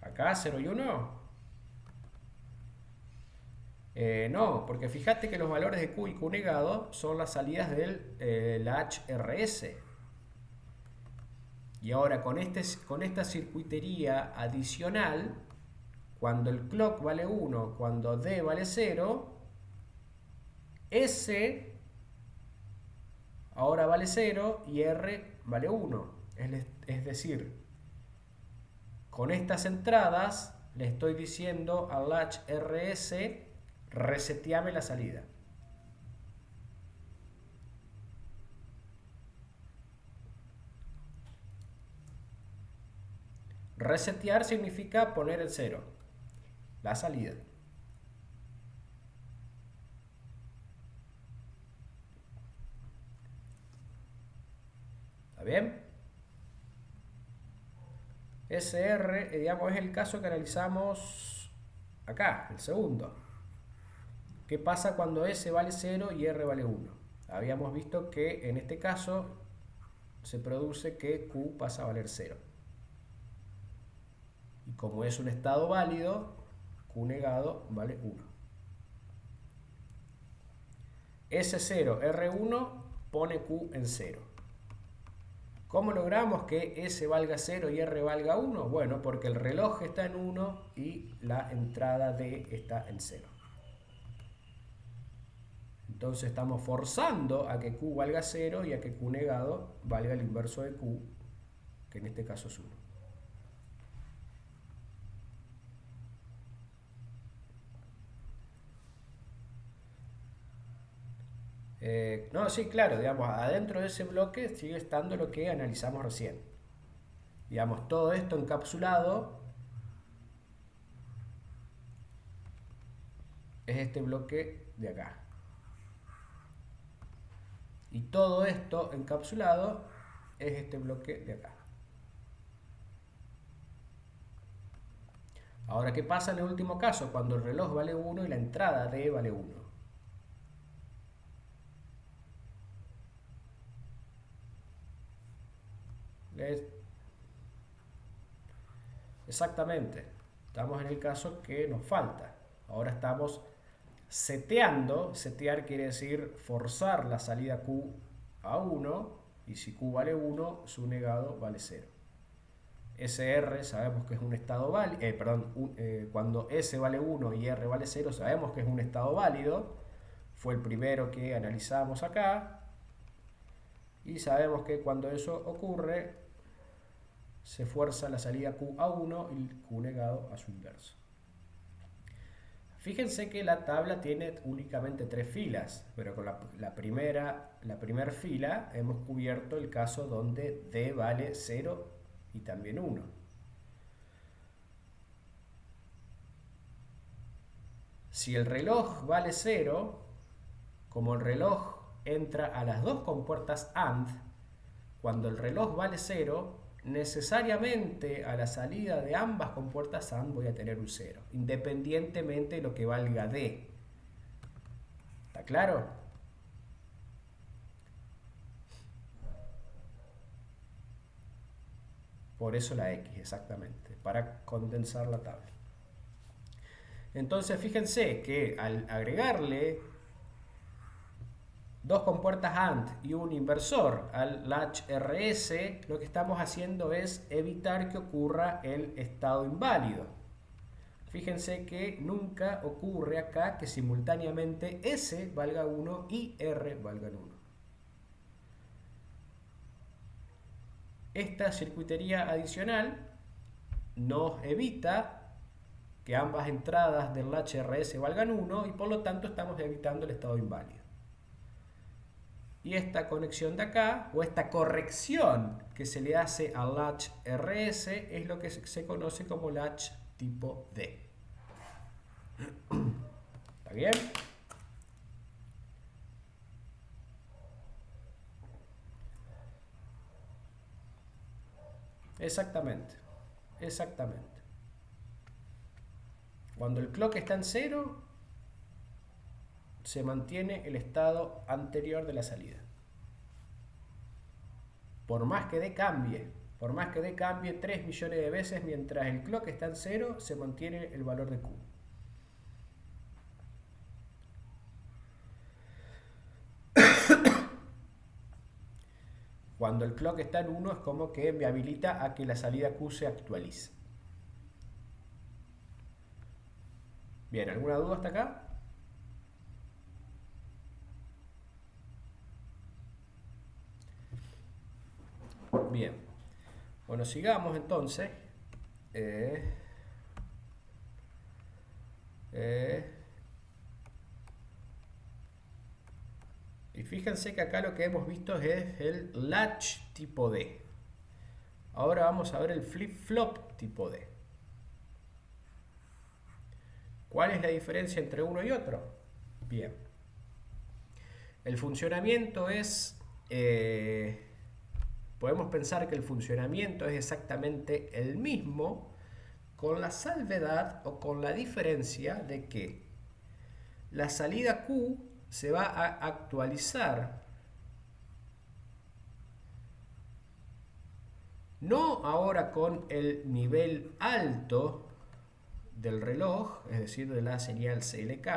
Acá 0 y 1. No, porque fíjate que los valores de Q y Q negado son las salidas del latch RS. Y ahora con esta circuitería adicional, cuando el clock vale 1, cuando D vale 0, S ahora vale 0 y R vale 1. Es decir, con estas entradas le estoy diciendo al latch RS, reseteame la salida. Resetear significa poner el 0, la salida. ¿Está bien? SR, digamos, es el caso que analizamos acá, el segundo. ¿Qué pasa cuando S vale 0 y R vale 1? Habíamos visto que en este caso se produce que Q pasa a valer 0. Y como es un estado válido, Q negado vale 1. S0, R1 pone Q en 0. ¿Cómo logramos que S valga 0 y R valga 1? Bueno, porque el reloj está en 1 y la entrada D está en 0. Entonces estamos forzando a que Q valga 0 y a que Q negado valga el inverso de Q, que en este caso es 1. No, sí, claro, digamos, adentro de ese bloque sigue estando lo que analizamos recién. Digamos, todo esto encapsulado es este bloque de acá. Y todo esto encapsulado es este bloque de acá. Ahora, ¿qué pasa en el último caso? Cuando el reloj vale 1 y la entrada D vale 1. Exactamente. Estamos en el caso que nos falta. Ahora estamos seteando. Setear quiere decir forzar la salida Q a 1. Y si Q vale 1, su negado vale 0. SR sabemos que es un estado válido. Cuando S vale 1 y R vale 0, sabemos que es un estado válido. Fue el primero que analizamos acá. Y sabemos que cuando eso ocurre, se fuerza la salida Q a 1 y Q negado a su inverso. Fíjense que la tabla tiene únicamente 3 filas, pero con la primera fila hemos cubierto el caso donde D vale 0 y también 1. Si el reloj vale 0, como el reloj entra a las dos compuertas AND, cuando el reloj vale 0, necesariamente a la salida de ambas compuertas AND voy a tener un 0, independientemente de lo que valga D. ¿Está claro? Por eso la X, exactamente, para condensar la tabla. Entonces fíjense que al agregarle dos compuertas AND y un inversor al latch RS, lo que estamos haciendo es evitar que ocurra el estado inválido. Fíjense que nunca ocurre acá que simultáneamente S valga 1 y R valga 1. Esta circuitería adicional nos evita que ambas entradas del latch RS valgan 1 y por lo tanto estamos evitando el estado inválido. Y esta conexión de acá, o esta corrección que se le hace al latch RS, es lo que se conoce como latch tipo D. ¿Está bien? Exactamente. Exactamente. Cuando el clock está en 0, se mantiene el estado anterior de la salida. Por más que D cambie 3 millones de veces, mientras el clock está en 0, se mantiene el valor de Q. Cuando el clock está en 1 es como que me habilita a que la salida Q se actualice. Bien, ¿alguna duda hasta acá? Bien. Bueno, sigamos entonces. Y fíjense que acá lo que hemos visto es el latch tipo D. Ahora vamos a ver el flip-flop tipo D. ¿Cuál es la diferencia entre uno y otro? Bien. El funcionamiento es... podemos pensar que el funcionamiento es exactamente el mismo, con la salvedad o con la diferencia de que la salida Q se va a actualizar no ahora con el nivel alto del reloj, es decir, de la señal CLK,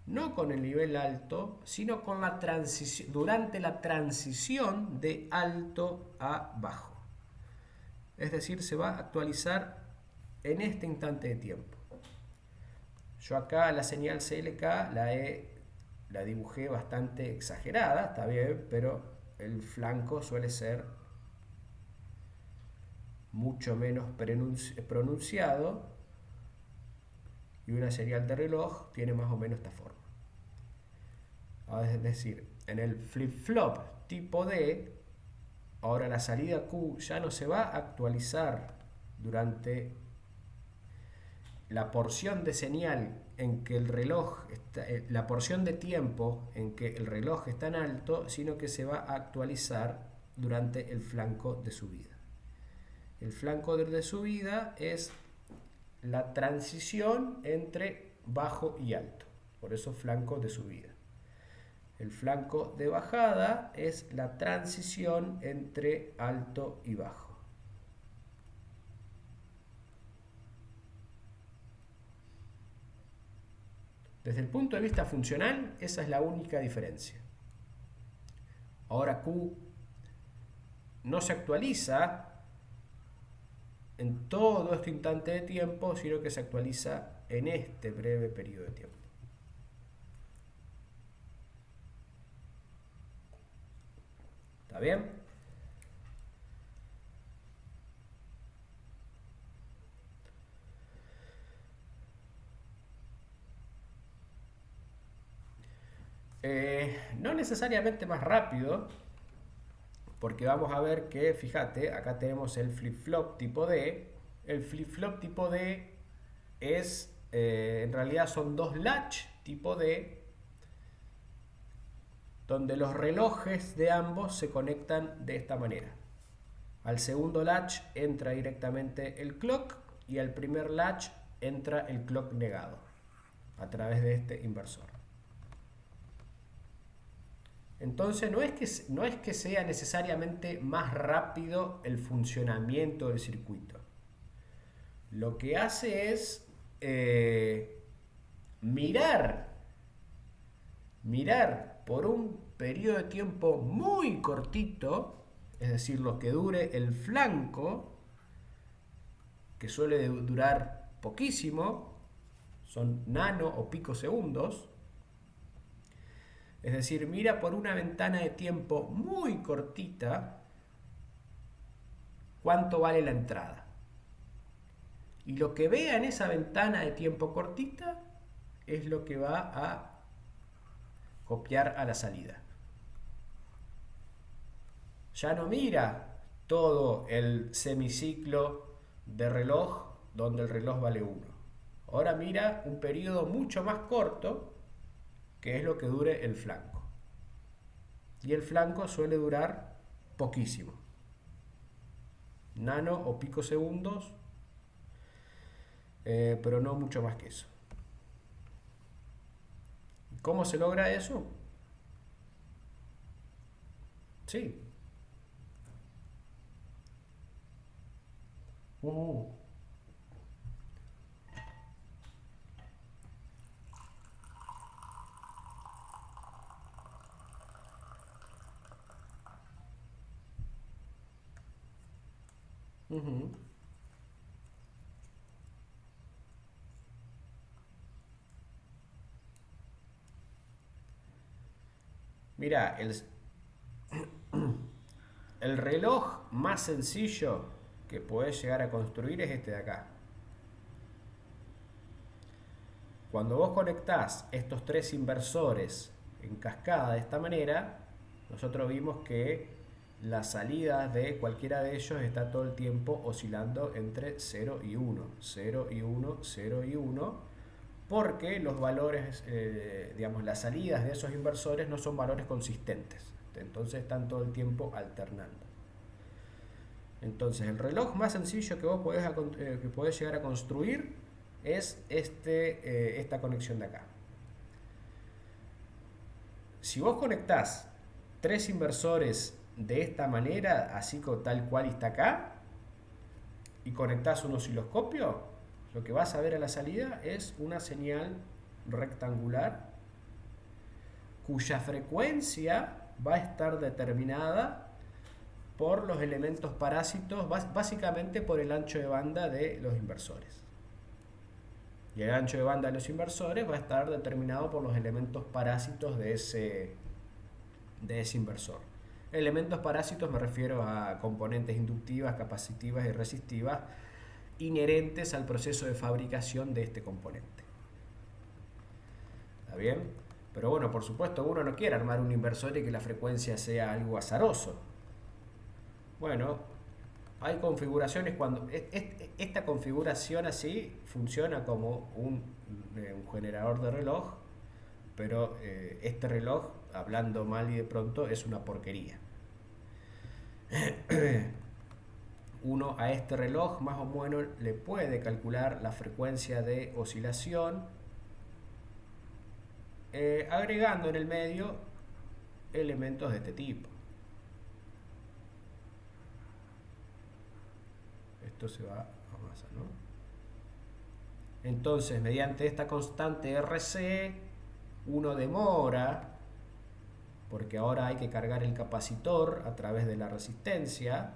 no con el nivel alto, sino con la transición, durante la transición de alto a bajo. Es decir, se va a actualizar en este instante de tiempo. Yo acá la señal CLK la dibujé bastante exagerada, está bien, pero el flanco suele ser mucho menos pronunciado y una señal de reloj tiene más o menos esta forma. Es decir, en el flip-flop tipo D, ahora la salida Q ya no se va a actualizar durante la porción de señal en que el reloj está, la porción de tiempo en que el reloj está en alto, sino que se va a actualizar durante el flanco de subida. El flanco de subida es la transición entre bajo y alto, por eso flanco de subida. El flanco de bajada es la transición entre alto y bajo. Desde el punto de vista funcional, esa es la única diferencia. Ahora Q no se actualiza en todo este instante de tiempo, sino que se actualiza en este breve periodo de tiempo. ¿Está bien? No necesariamente más rápido, porque vamos a ver que, fíjate, acá tenemos el flip-flop tipo D. El flip-flop tipo D es, en realidad son dos latch tipo D, donde los relojes de ambos se conectan de esta manera. Al segundo latch entra directamente el clock y al primer latch entra el clock negado a través de este inversor. Entonces no es que sea necesariamente más rápido el funcionamiento del circuito. Lo que hace es mirar por un periodo de tiempo muy cortito, es decir, lo que dure el flanco, que suele durar poquísimo, son nano o picosegundos. Es decir, mira por una ventana de tiempo muy cortita cuánto vale la entrada. Y lo que vea en esa ventana de tiempo cortita es lo que va a copiar a la salida. Ya no mira todo el semiciclo de reloj donde el reloj vale 1. Ahora mira un periodo mucho más corto, que es lo que dure el flanco. Y el flanco suele durar poquísimo. Nano o picosegundos, pero no mucho más que eso. ¿Cómo se logra eso? Sí. Mira, el reloj más sencillo que podés llegar a construir es este de acá. Cuando vos conectás estos tres inversores en cascada de esta manera, nosotros vimos que las salidas de cualquiera de ellos está todo el tiempo oscilando entre 0 y 1, 0 y 1, 0 y 1, porque los valores, digamos, las salidas de esos inversores no son valores consistentes, entonces están todo el tiempo alternando. Entonces el reloj más sencillo que vos podés llegar a construir es esta conexión de acá. Si vos conectás 3 inversores de esta manera, así tal cual está acá, y conectás un osciloscopio, lo que vas a ver a la salida es una señal rectangular cuya frecuencia va a estar determinada por los elementos parásitos, básicamente por el ancho de banda de los inversores. Y el ancho de banda de los inversores va a estar determinado por los elementos parásitos de ese inversor. Elementos parásitos me refiero a componentes inductivas, capacitivas y resistivas inherentes al proceso de fabricación de este componente. ¿Está bien? Pero bueno, por supuesto, uno no quiere armar un inversor y que la frecuencia sea algo azaroso. Bueno, hay configuraciones cuando esta configuración así funciona como un generador de reloj, pero este reloj, hablando mal y de pronto, es una porquería. Uno a este reloj más o menos le puede calcular la frecuencia de oscilación agregando en el medio elementos de este tipo. Esto se va a masa, ¿no? Entonces, mediante esta constante RC, uno demora, porque ahora hay que cargar el capacitor a través de la resistencia,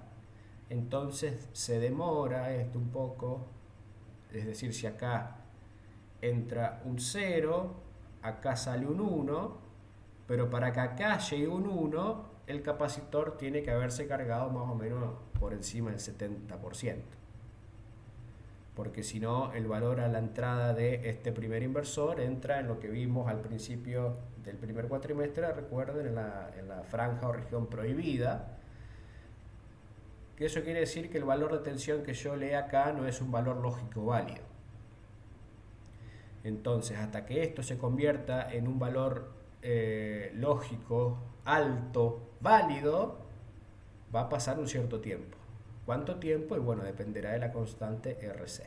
entonces se demora esto un poco, es decir, si acá entra un 0, acá sale un 1, pero para que acá llegue un 1, el capacitor tiene que haberse cargado más o menos por encima del 70%. Porque si no, el valor a la entrada de este primer inversor entra en lo que vimos al principio del primer cuatrimestre, recuerden, en la franja o región prohibida. Que eso quiere decir que el valor de tensión que yo lea acá no es un valor lógico válido. Entonces, hasta que esto se convierta en un valor lógico, alto, válido, va a pasar un cierto tiempo. ¿Cuánto tiempo? Y bueno, dependerá de la constante RC.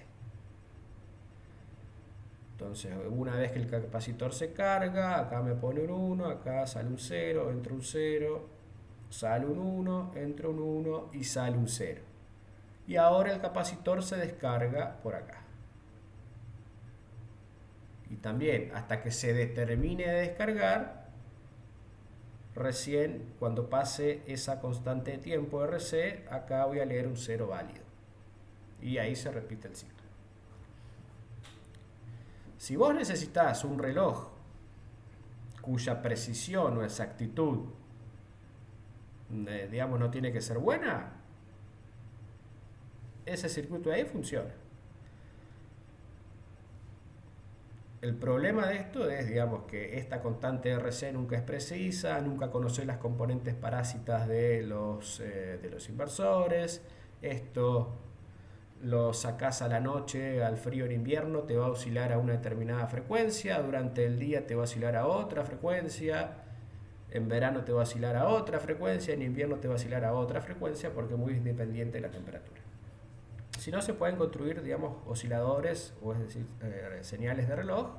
Entonces, una vez que el capacitor se carga, acá me pone un 1, acá sale un 0, entra un 0, sale un 1, entra un 1 y sale un 0. Y ahora el capacitor se descarga por acá. Y también, hasta que se termine de descargar, recién cuando pase esa constante de tiempo RC, acá voy a leer un 0 válido. Y ahí se repite el ciclo. Si vos necesitas un reloj cuya precisión o exactitud, digamos, no tiene que ser buena, ese circuito ahí funciona. El problema de esto es, digamos, que esta constante RC nunca es precisa, nunca conoce las componentes parásitas de los inversores. Esto lo sacás a la noche, al frío en invierno, te va a oscilar a una determinada frecuencia, durante el día te va a oscilar a otra frecuencia, en verano te va a oscilar a otra frecuencia, en invierno te va a oscilar a otra frecuencia, porque es muy dependiente de la temperatura. Si no, se pueden construir, digamos, osciladores, o es decir, señales de reloj,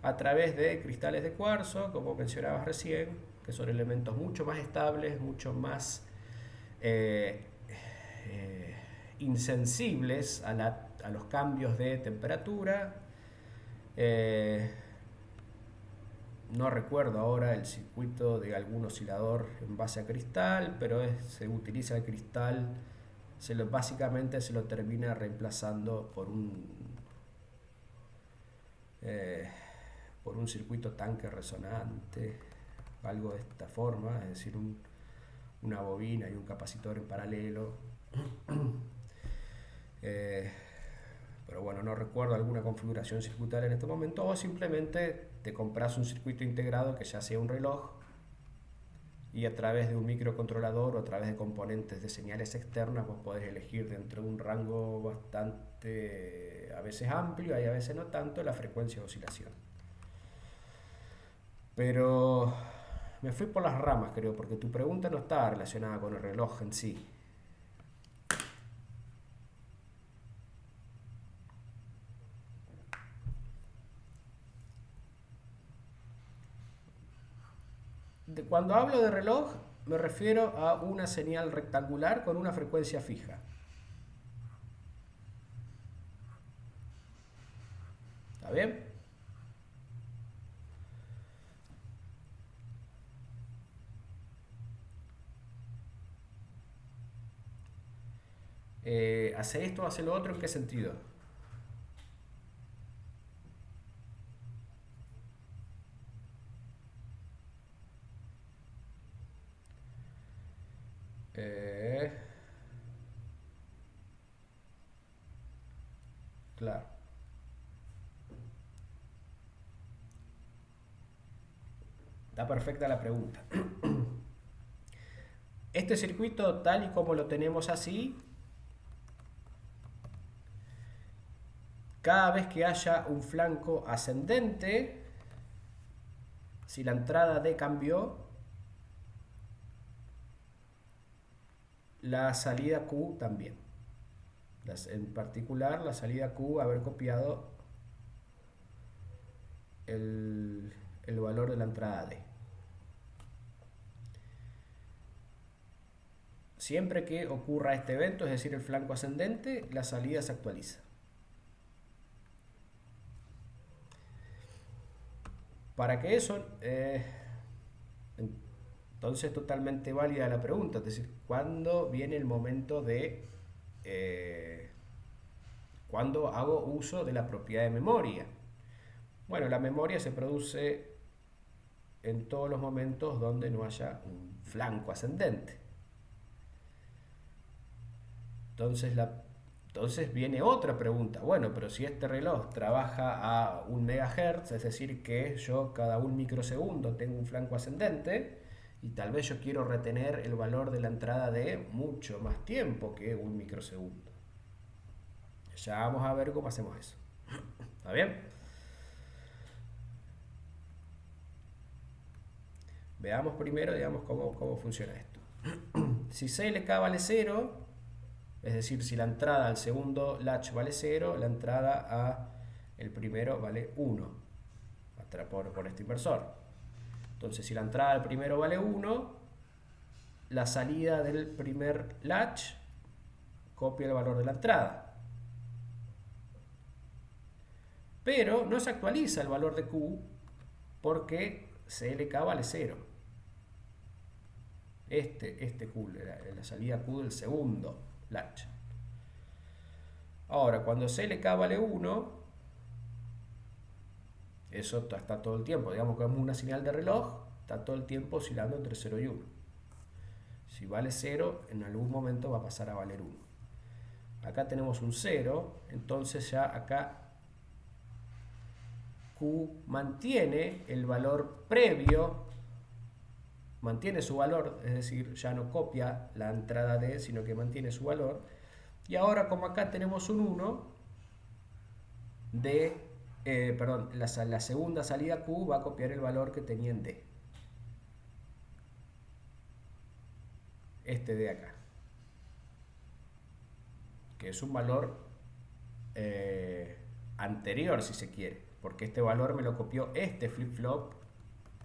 a través de cristales de cuarzo, como mencionabas recién, que son elementos mucho más estables, mucho más insensibles a los cambios de temperatura. No recuerdo ahora el circuito de algún oscilador en base a cristal, pero se utiliza el cristal. Básicamente se lo termina reemplazando por un circuito tanque resonante, algo de esta forma, es decir, una bobina y un capacitor en paralelo. Pero bueno, no recuerdo alguna configuración circuitaria en este momento, o simplemente te compras un circuito integrado que ya sea un reloj y a través de un microcontrolador o a través de componentes de señales externas vos podés elegir dentro de un rango bastante a veces amplio y a veces no tanto la frecuencia de oscilación. Pero me fui por las ramas, creo, porque tu pregunta no estaba relacionada con el reloj en sí. Cuando hablo de reloj, me refiero a una señal rectangular con una frecuencia fija. ¿Está bien? ¿Hace esto o hace lo otro? ¿En qué sentido? Eh, claro. Está perfecta la pregunta. Este circuito, tal y como lo tenemos así, cada vez que haya un flanco ascendente, si la entrada D cambió, la salida Q también. En particular, la salida Q haber copiado el valor de la entrada D. Siempre que ocurra este evento, es decir, el flanco ascendente, la salida se actualiza. Para que eso, entonces totalmente válida la pregunta, es decir, ¿cuándo viene el momento de cuándo hago uso de la propiedad de memoria? Bueno, la memoria se produce en todos los momentos donde no haya un flanco ascendente. Entonces viene otra pregunta. Bueno, pero si este reloj trabaja a 1 MHz, es decir, que yo cada 1 microsegundo tengo un flanco ascendente, y tal vez yo quiero retener el valor de la entrada de mucho más tiempo que 1 microsegundo. Ya vamos a ver cómo hacemos eso. ¿Está bien? Veamos primero, digamos, cómo funciona esto. Si CLK vale 0, es decir, si la entrada al segundo latch vale 0, la entrada a el primero vale 1 por este inversor. Entonces, si la entrada al primero vale 1, la salida del primer latch copia el valor de la entrada. Pero no se actualiza el valor de Q porque CLK vale 0. Este Q, la salida Q del segundo latch. Ahora, cuando CLK vale 1, eso está todo el tiempo, digamos que es una señal de reloj, está todo el tiempo oscilando entre 0 y 1. Si vale 0, en algún momento va a pasar a valer 1. Acá tenemos un 0, entonces ya acá Q mantiene el valor previo, mantiene su valor, es decir, ya no copia la entrada D, sino que mantiene su valor. Y ahora, como acá tenemos un 1, la segunda salida Q va a copiar el valor que tenía en D. Este de acá. Que es un valor anterior, si se quiere. Porque este valor me lo copió este flip-flop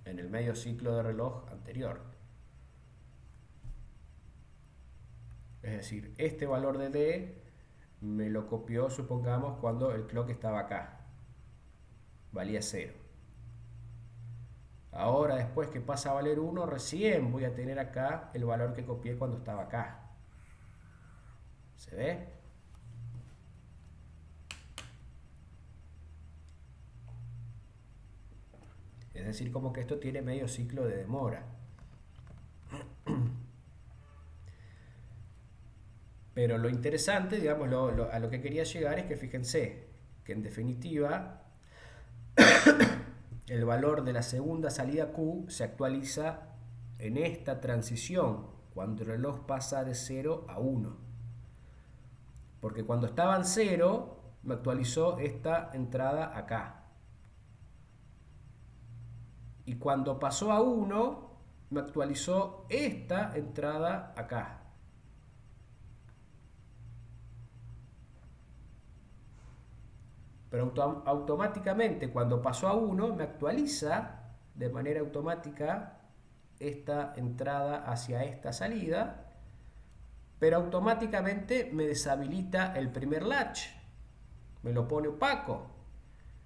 en el medio ciclo de reloj anterior. Es decir, este valor de D me lo copió, supongamos, cuando el clock estaba acá. Valía 0. Ahora, después que pasa a valer 1, recién voy a tener acá el valor que copié cuando estaba acá. ¿Se ve? Es decir, como que esto tiene medio ciclo de demora. Pero lo interesante, digamos, a lo que quería llegar es que fíjense que en definitiva el valor de la segunda salida Q se actualiza en esta transición, cuando el reloj pasa de 0 a 1. Porque cuando estaba en 0, me actualizó esta entrada acá. Y cuando pasó a 1, me actualizó esta entrada acá. Pero automáticamente cuando pasó a 1 me actualiza de manera automática esta entrada hacia esta salida, pero automáticamente me deshabilita el primer latch, me lo pone opaco.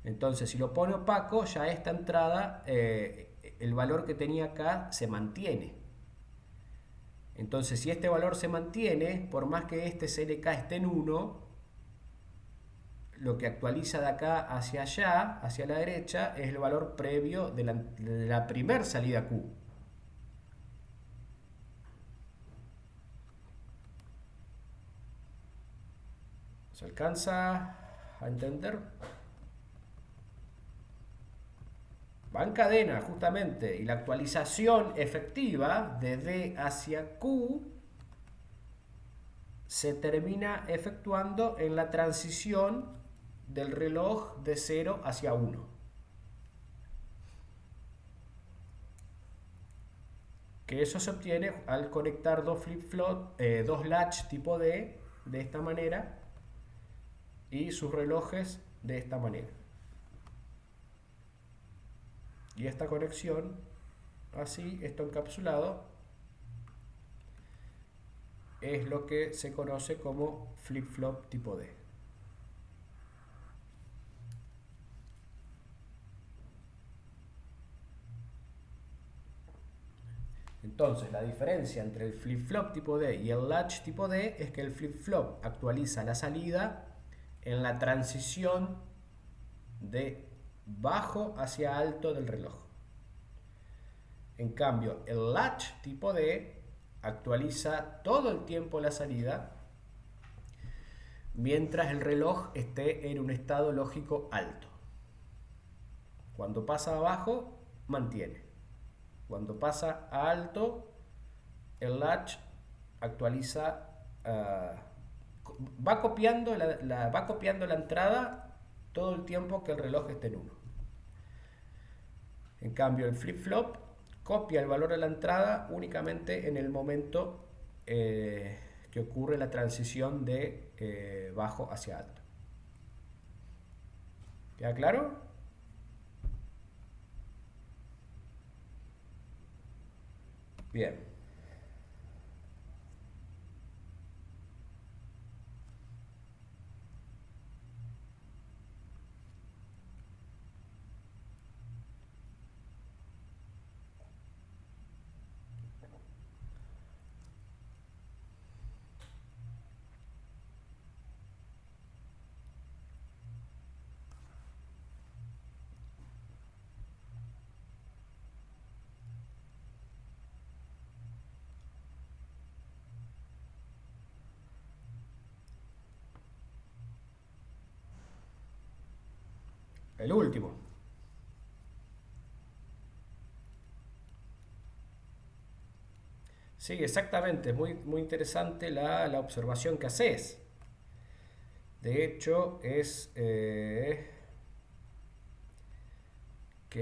Entonces si lo pone opaco, ya esta entrada, el valor que tenía acá se mantiene. Entonces si este valor se mantiene, por más que este CLK esté en 1, lo que actualiza de acá hacia allá, hacia la derecha, es el valor previo de la primer salida Q. ¿Se alcanza a entender? Va en cadena, justamente, y la actualización efectiva de D hacia Q se termina efectuando en la transición del reloj de 0 hacia 1. Que eso se obtiene al conectar dos flip-flop, dos latch tipo D de esta manera y sus relojes de esta manera. Y esta conexión, así, esto encapsulado, es lo que se conoce como flip-flop tipo D. Entonces, la diferencia entre el flip-flop tipo D y el latch tipo D es que el flip-flop actualiza la salida en la transición de bajo hacia alto del reloj. En cambio, el latch tipo D actualiza todo el tiempo la salida mientras el reloj esté en un estado lógico alto. Cuando pasa a bajo, mantiene. Cuando pasa a alto, el latch actualiza, va copiando la entrada todo el tiempo que el reloj esté en 1. En cambio, el flip-flop copia el valor de la entrada únicamente en el momento que ocurre la transición de bajo hacia alto. ¿Queda claro? Bien. El último. Sí, exactamente. Es muy interesante la observación que haces. De hecho, es que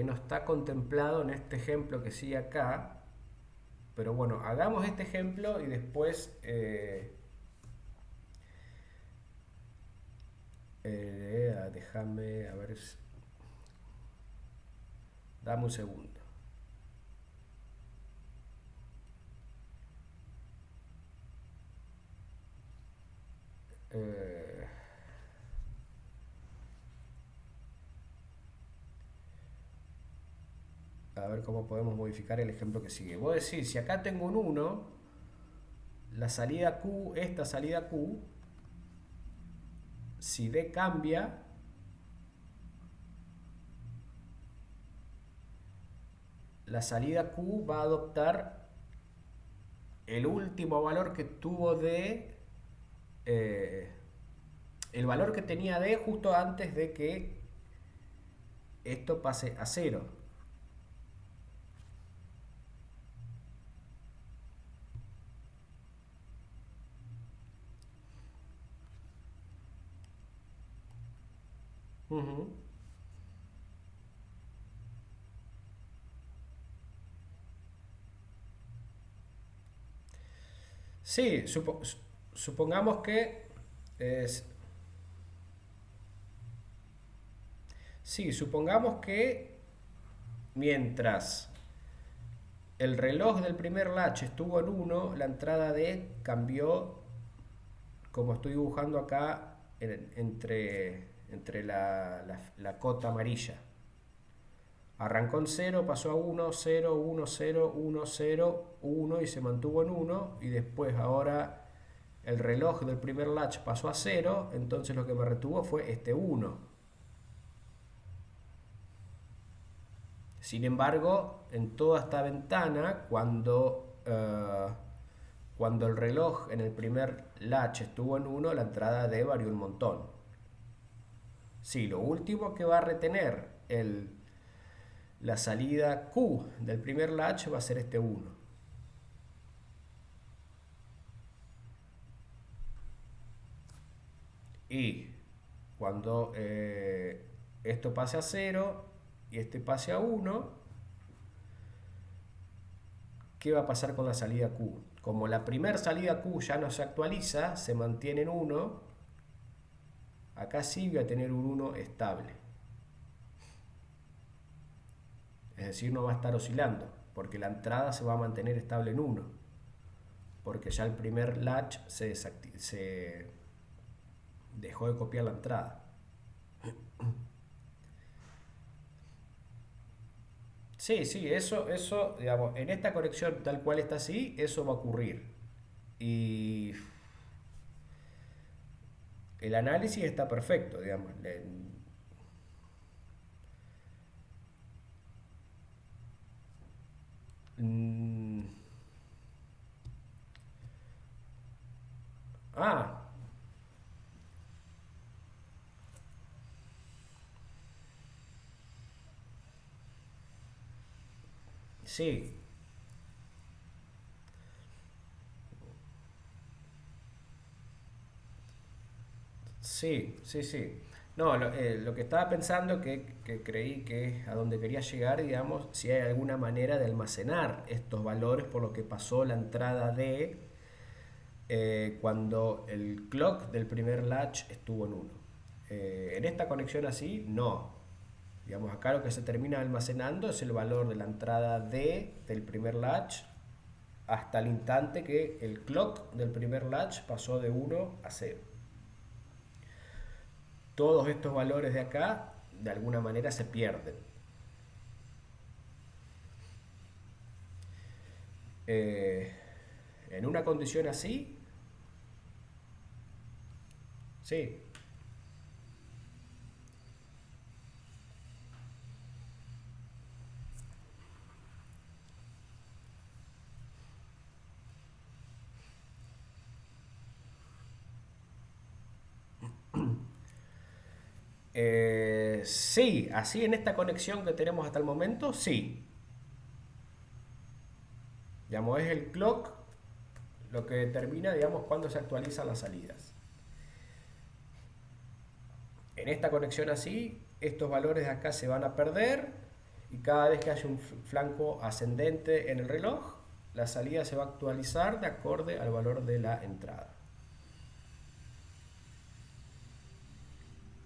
no está contemplado en este ejemplo que sigue acá. Pero bueno, hagamos este ejemplo y después déjame, a ver, dame un segundo. A ver cómo podemos modificar el ejemplo que sigue. Voy a decir, si acá tengo un 1, la salida Q, esta salida Q, si D cambia, la salida Q va a adoptar el último valor que tuvo D, el valor que tenía D justo antes de que esto pase a 0. Sí, supongamos que... es- sí, supongamos que mientras el reloj del primer latch estuvo en uno, la entrada D cambió, como estoy dibujando acá, entre la cota amarilla. Arrancó en cero, pasó a uno, 0, 1, 0, 1, 0, 1 y se mantuvo en uno. Y después ahora el reloj del primer latch pasó a cero, entonces lo que me retuvo fue este uno. Sin embargo, en toda esta ventana, cuando el reloj en el primer latch estuvo en uno, la entrada D varió un montón. Sí, lo último que va a retener la salida Q del primer latch va a ser este uno. Y cuando esto pase a cero y este pase a uno, ¿qué va a pasar con la salida Q? Como la primera salida Q ya no se actualiza, se mantiene en uno, acá sí voy a tener un uno estable. Es decir, no va a estar oscilando, porque la entrada se va a mantener estable en uno, porque ya el primer latch se dejó de copiar la entrada. Sí, sí, eso, digamos, en esta conexión tal cual está así, eso va a ocurrir. Y el análisis está perfecto, digamos. Mm, ah, sí, sí, sí, sí. No, lo que estaba pensando, que creí que es a donde quería llegar, digamos, si hay alguna manera de almacenar estos valores por lo que pasó la entrada de cuando el clock del primer latch estuvo en uno. En esta conexión así, no. Digamos, acá lo que se termina almacenando es el valor de la entrada D del primer latch hasta el instante que el clock del primer latch pasó de uno a cero. Todos estos valores de acá de alguna manera se pierden. Eh, en una condición así, sí. Sí, así en esta conexión que tenemos hasta el momento, sí. Digamos, es el clock lo que determina, digamos, cuándo se actualizan las salidas. En esta conexión así, estos valores de acá se van a perder y cada vez que haya un flanco ascendente en el reloj, la salida se va a actualizar de acorde al valor de la entrada.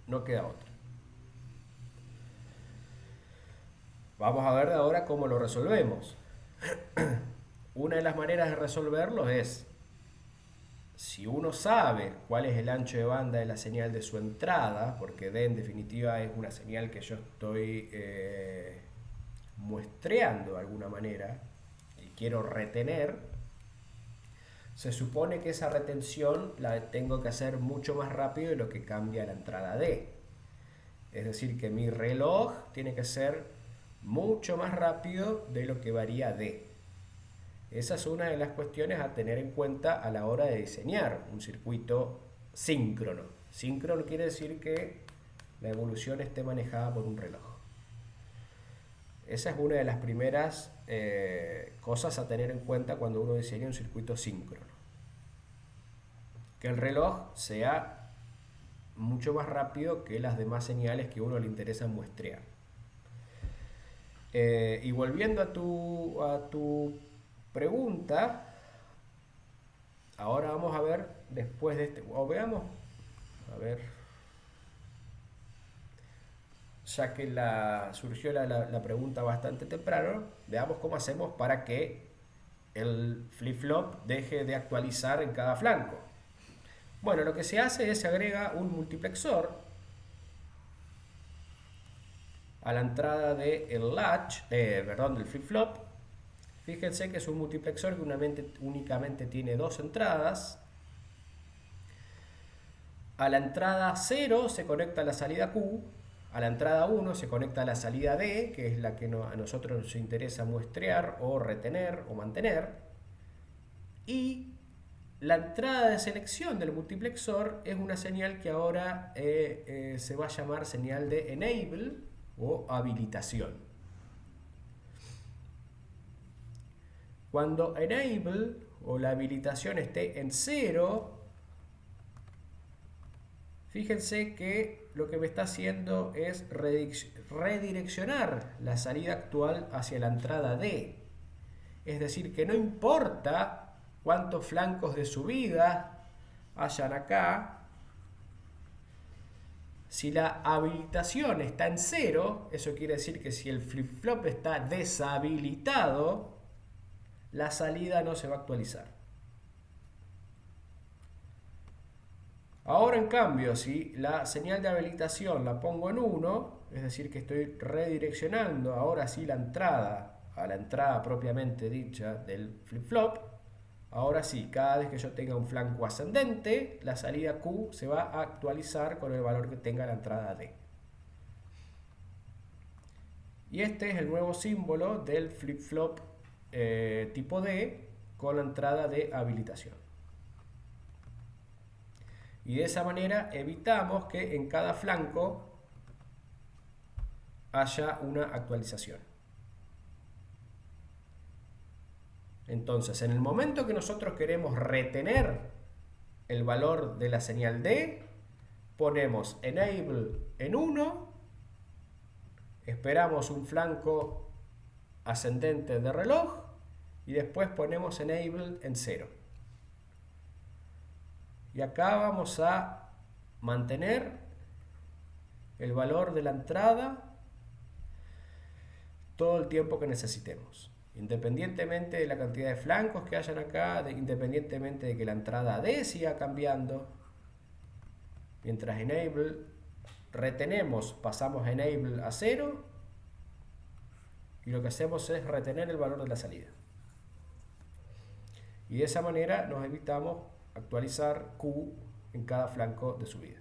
No queda otra. Vamos a ver ahora cómo lo resolvemos. Una de las maneras de resolverlo es, si uno sabe cuál es el ancho de banda de la señal de su entrada, porque D en definitiva es una señal que yo estoy muestreando de alguna manera y quiero retener, se supone que esa retención la tengo que hacer mucho más rápido de lo que cambia la entrada D. Es decir, que mi reloj tiene que ser mucho más rápido de lo que varía D. Esa es una de las cuestiones a tener en cuenta a la hora de diseñar un circuito síncrono. Síncrono quiere decir que la evolución esté manejada por un reloj. Esa es una de las primeras cosas a tener en cuenta cuando uno diseña un circuito síncrono. Que el reloj sea mucho más rápido que las demás señales que a uno le interesa muestrear. Y volviendo a tu pregunta, Ahora vamos a ver después de este, o veamos, a ver, ya que surgió la pregunta bastante temprano, veamos cómo hacemos para que el flip-flop deje de actualizar en cada flanco. Bueno, lo que se hace es se agrega un multiplexor a la entrada del latch, del flip-flop. Fíjense que es un multiplexor que únicamente tiene dos entradas. A la entrada 0 se conecta la salida Q, a la entrada 1 se conecta la salida D, que es la que a nosotros nos interesa muestrear o retener o mantener. Y la entrada de selección del multiplexor es una señal que ahora se va a llamar señal de enable o habilitación. Cuando enable o la habilitación esté en 0, fíjense que lo que me está haciendo es redireccionar la salida actual hacia la entrada D. Es decir, que no importa cuántos flancos de subida hayan acá, si la habilitación está en 0, eso quiere decir que si el flip-flop está deshabilitado, la salida no se va a actualizar. Ahora, en cambio, si la señal de habilitación la pongo en 1, es decir, que estoy redireccionando ahora sí la entrada a la entrada propiamente dicha del flip-flop, ahora sí, cada vez que yo tenga un flanco ascendente, la salida Q se va a actualizar con el valor que tenga la entrada D. Y este es el nuevo símbolo del flip-flop tipo D con la entrada de habilitación. Y de esa manera evitamos que en cada flanco haya una actualización. Entonces, en el momento que nosotros queremos retener el valor de la señal D, ponemos enable en 1, esperamos un flanco ascendente de reloj y después ponemos enable en 0. Y acá vamos a mantener el valor de la entrada todo el tiempo que necesitemos, independientemente de la cantidad de flancos que hayan acá, independientemente de que la entrada D siga cambiando. Mientras enable retenemos, pasamos enable a 0 y lo que hacemos es retener el valor de la salida. Y de esa manera nos evitamos actualizar Q en cada flanco de subida.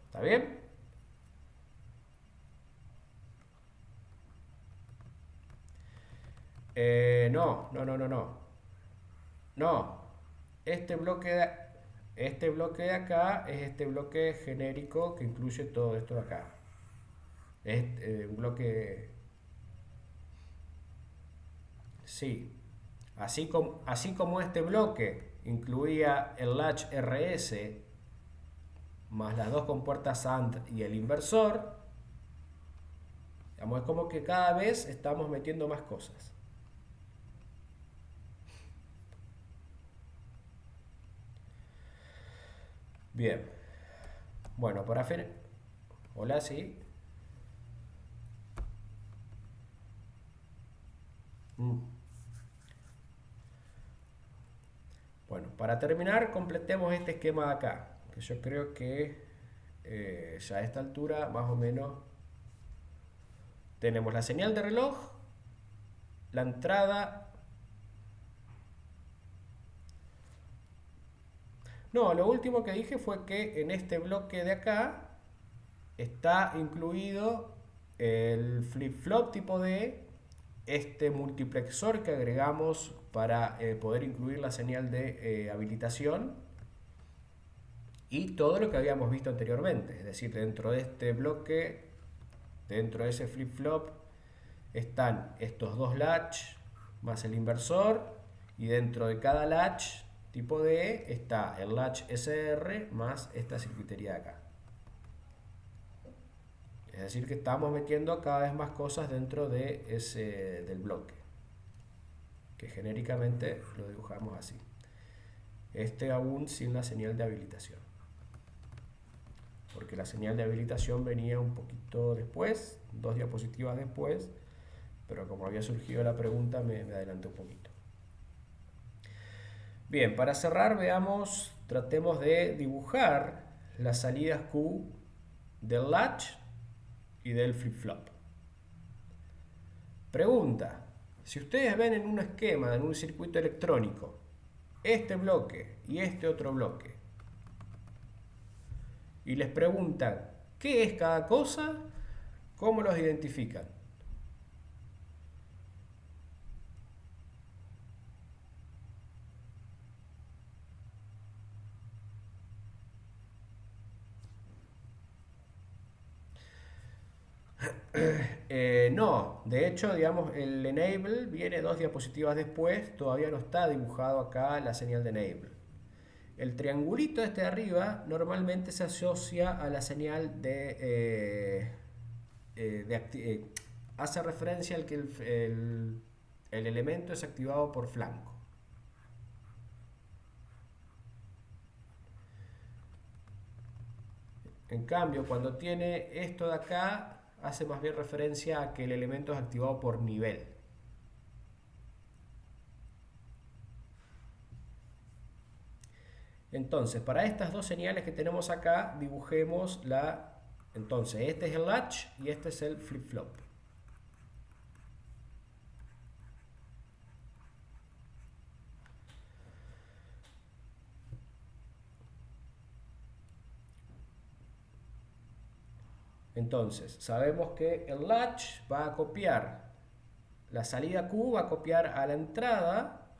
¿Está bien? No. No. Este bloque de acá es este bloque genérico que incluye todo esto de acá. Es un bloque... Sí. Así como este bloque incluía el latch RS más las dos compuertas AND y el inversor, digamos, es como que cada vez estamos metiendo más cosas. Bien. Bueno, para fin... Hola, sí. Bueno, para terminar, completemos este esquema de acá, que yo creo que ya a esta altura más o menos tenemos la señal de reloj, la entrada... No, lo último que dije fue que en este bloque de acá está incluido el flip-flop tipo D, este multiplexor que agregamos para poder incluir la señal de habilitación y todo lo que habíamos visto anteriormente. Es decir, dentro de este bloque, dentro de ese flip-flop, están estos dos latch más el inversor, y dentro de cada latch tipo D está el latch SR más esta circuitería de acá. Es decir, que estamos metiendo cada vez más cosas dentro de del bloque. que genéricamente lo dibujamos así. Este aún sin la señal de habilitación, porque la señal de habilitación venía un poquito después, 2 diapositivas después, pero como había surgido la pregunta me adelanté un poquito. Bien, para cerrar veamos, tratemos de dibujar las salidas Q del latch y del flip-flop. Pregunta: si ustedes ven en un esquema, en un circuito electrónico, este bloque y este otro bloque, y les preguntan qué es cada cosa, ¿cómo los identifican? No, de hecho, digamos, el enable viene 2 diapositivas después, todavía no está dibujado acá la señal de enable. El triangulito este de arriba normalmente se asocia a la señal hace referencia al que el elemento es activado por flanco. En cambio, cuando tiene esto de acá, hace más bien referencia a que el elemento es activado por nivel. Entonces, para estas dos señales que tenemos acá, dibujemos la... Entonces, este es el latch y este es el flip-flop. Entonces, sabemos que el latch va a copiar la salida Q, va a copiar a la entrada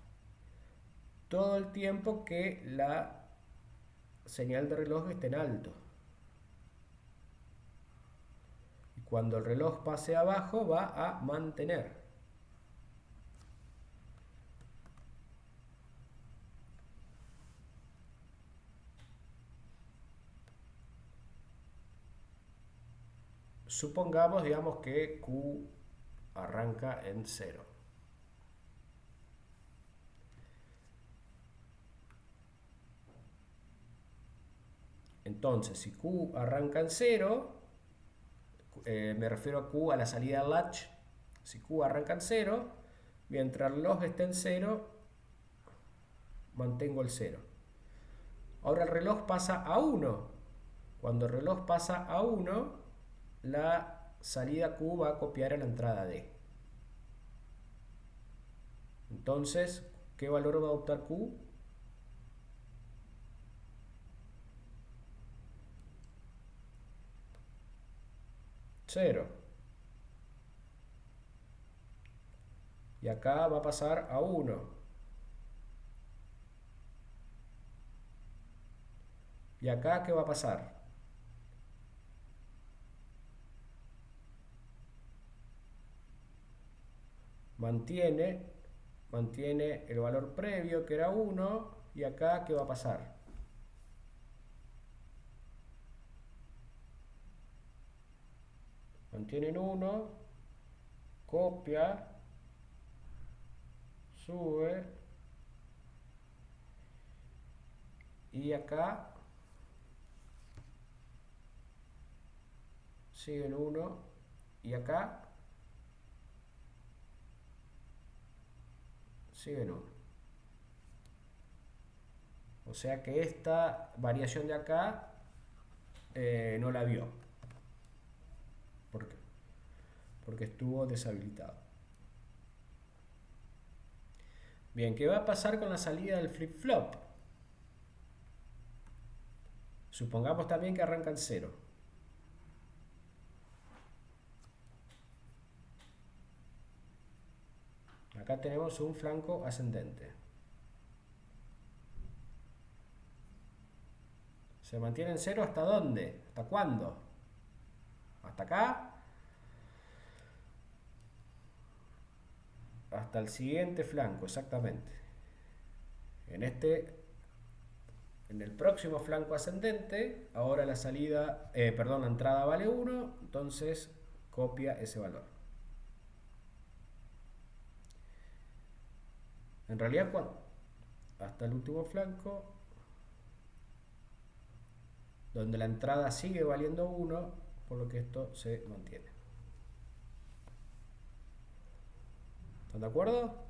todo el tiempo que la señal de reloj esté en alto. Y cuando el reloj pase abajo, va a mantener. Supongamos, digamos, que Q arranca en 0. Entonces, si Q arranca en 0, me refiero a Q a la salida del latch. Si Q arranca en 0, mientras el reloj esté en 0, mantengo el 0. Ahora el reloj pasa a 1. Cuando el reloj pasa a 1, la salida Q va a copiar a la entrada D. Entonces, ¿qué valor va a adoptar Q? 0. Y acá va a pasar a 1. ¿Y acá qué va a pasar? Mantiene el valor previo que era 1. ¿Y acá qué va a pasar? Mantiene en 1, copia, sube, y acá sigue en 1, y acá sigue en 1. O sea que esta variación de acá no la vio. ¿Por qué? Porque estuvo deshabilitado. Bien, ¿qué va a pasar con la salida del flip-flop? Supongamos también que arranca en 0. Acá tenemos un flanco ascendente. ¿Se mantiene en 0 hasta dónde? ¿Hasta cuándo? ¿Hasta acá? Hasta el siguiente flanco, exactamente. En el próximo flanco ascendente, ahora la la entrada vale 1, entonces copia ese valor. En realidad, hasta el último flanco, donde la entrada sigue valiendo 1, por lo que esto se mantiene. ¿Están de acuerdo?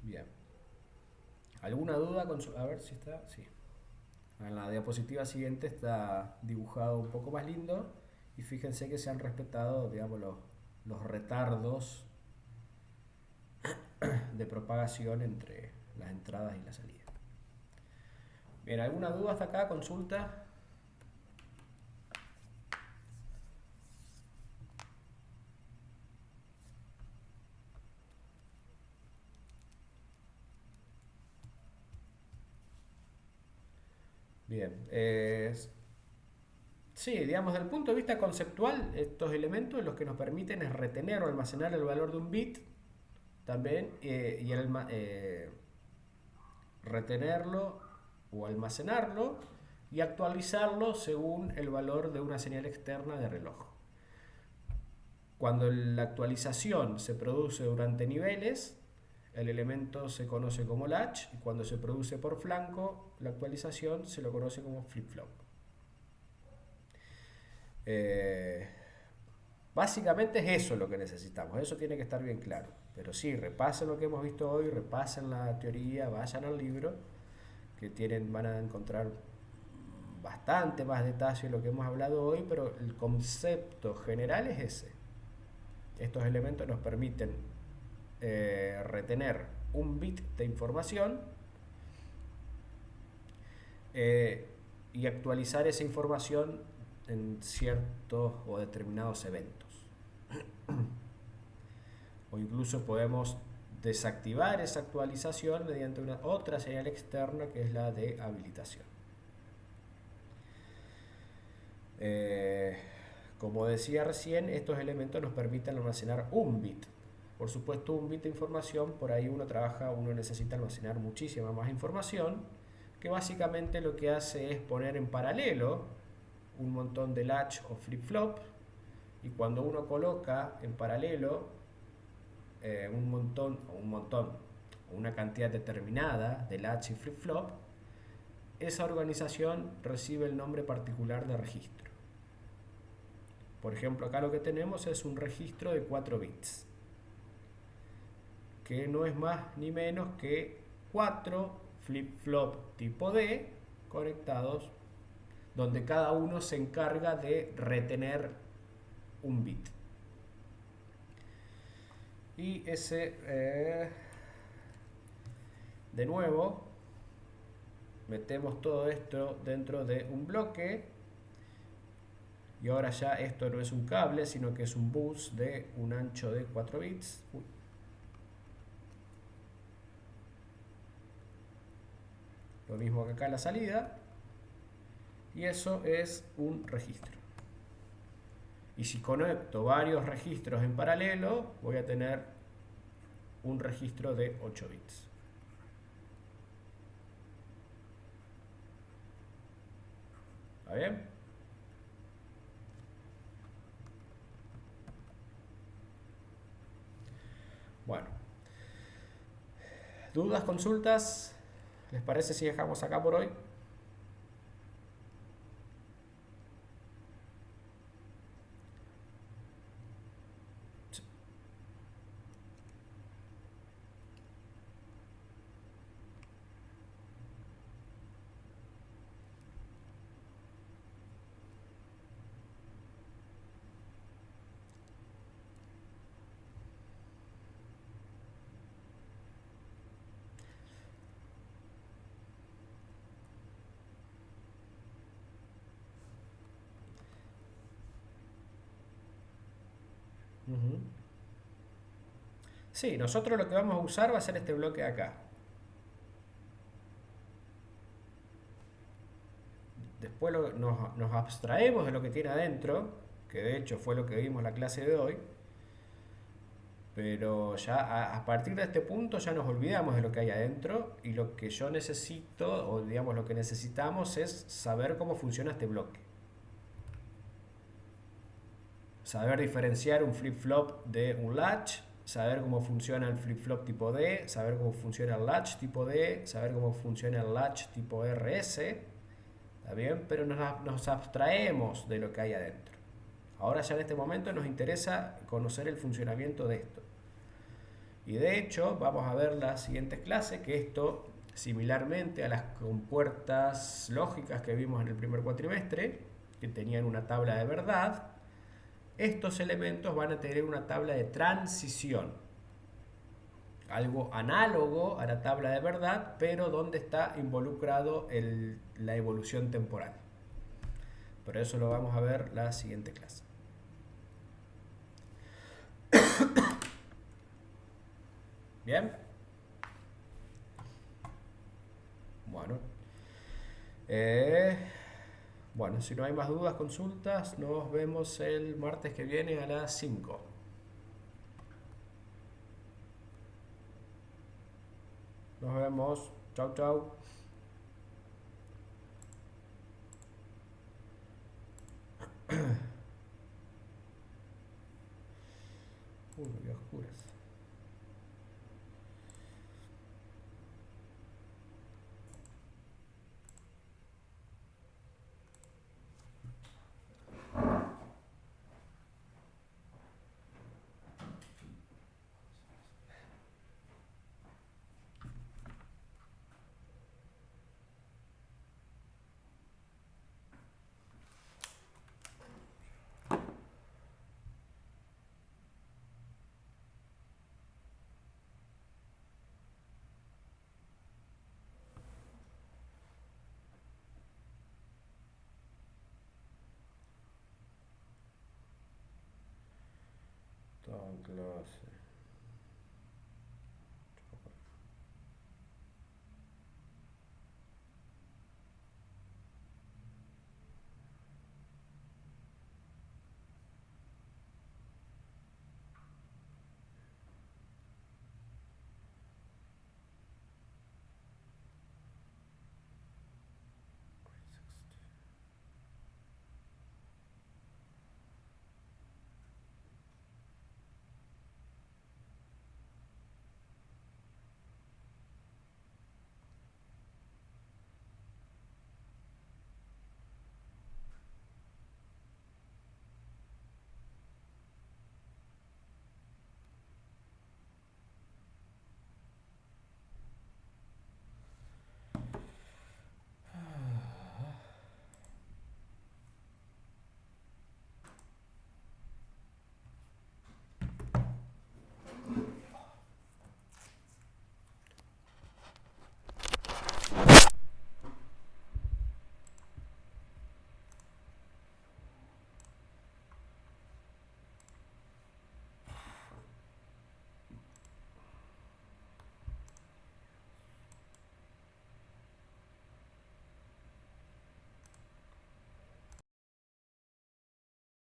Bien. ¿Alguna duda? A ver si está. Sí. En la diapositiva siguiente está dibujado un poco más lindo. Y fíjense que se han respetado, digamos, los retardos de propagación entre las entradas y la salida. Bien, ¿alguna duda hasta acá? ¿Consulta? Bien. Sí, digamos, desde el punto de vista conceptual, estos elementos los que nos permiten es retener o almacenar el valor de un bit también y retenerlo o almacenarlo y actualizarlo según el valor de una señal externa de reloj. Cuando la actualización se produce durante niveles, el elemento se conoce como latch, y cuando se produce por flanco, la actualización se lo conoce como flip-flop. Básicamente es eso lo que necesitamos, eso tiene que estar bien claro. Pero sí, repasen lo que hemos visto hoy, repasen la teoría, vayan al libro, que van a encontrar bastante más detalle de lo que hemos hablado hoy, pero el concepto general es ese. Estos elementos nos permiten retener un bit de información y actualizar esa información en ciertos o determinados eventos. O incluso podemos desactivar esa actualización mediante una otra señal externa que es la de habilitación. Como decía recién, estos elementos nos permiten almacenar un bit. Por supuesto, un bit de información, por ahí uno necesita almacenar muchísima más información, que básicamente lo que hace es poner en paralelo un montón de latch o flip-flop, y cuando uno coloca en paralelo una cantidad determinada de latch y flip-flop, esa organización recibe el nombre particular de registro. Por ejemplo, acá lo que tenemos es un registro de 4 bits, que no es más ni menos que 4 flip-flop tipo D conectados, donde cada uno se encarga de retener un bit. Y de nuevo, metemos todo esto dentro de un bloque, y ahora ya esto no es un cable, sino que es un bus de un ancho de 4 bits. Lo mismo que acá en la salida, y eso es un registro. Y si conecto varios registros en paralelo, voy a tener un registro de 8 bits. ¿Está bien? Bueno. ¿Dudas, consultas? ¿Les parece si dejamos acá por hoy? Uh-huh. Sí, nosotros lo que vamos a usar va a ser este bloque de acá. Después nos abstraemos de lo que tiene adentro, que de hecho fue lo que vimos en la clase de hoy, pero ya a partir de este punto ya nos olvidamos de lo que hay adentro, y lo que yo necesito, o digamos lo que necesitamos, es saber cómo funciona este bloque. saber diferenciar un flip-flop de un latch, saber cómo funciona el flip-flop tipo D, saber cómo funciona el latch tipo D, saber cómo funciona el latch tipo RS, ¿está bien? Pero nos abstraemos de lo que hay adentro. Ahora ya en este momento nos interesa conocer el funcionamiento de esto. Y de hecho vamos a ver la siguiente clase que esto, similarmente a las compuertas lógicas que vimos en el primer cuatrimestre, que tenían una tabla de verdad, estos elementos van a tener una tabla de transición. Algo análogo a la tabla de verdad, pero donde está involucrado la evolución temporal. Pero eso lo vamos a ver la siguiente clase. ¿Bien? Bueno. Bueno, si no hay más dudas, consultas, nos vemos el martes que viene a las 5. Nos vemos. Chau, chau. Qué oscuras. Toda clase.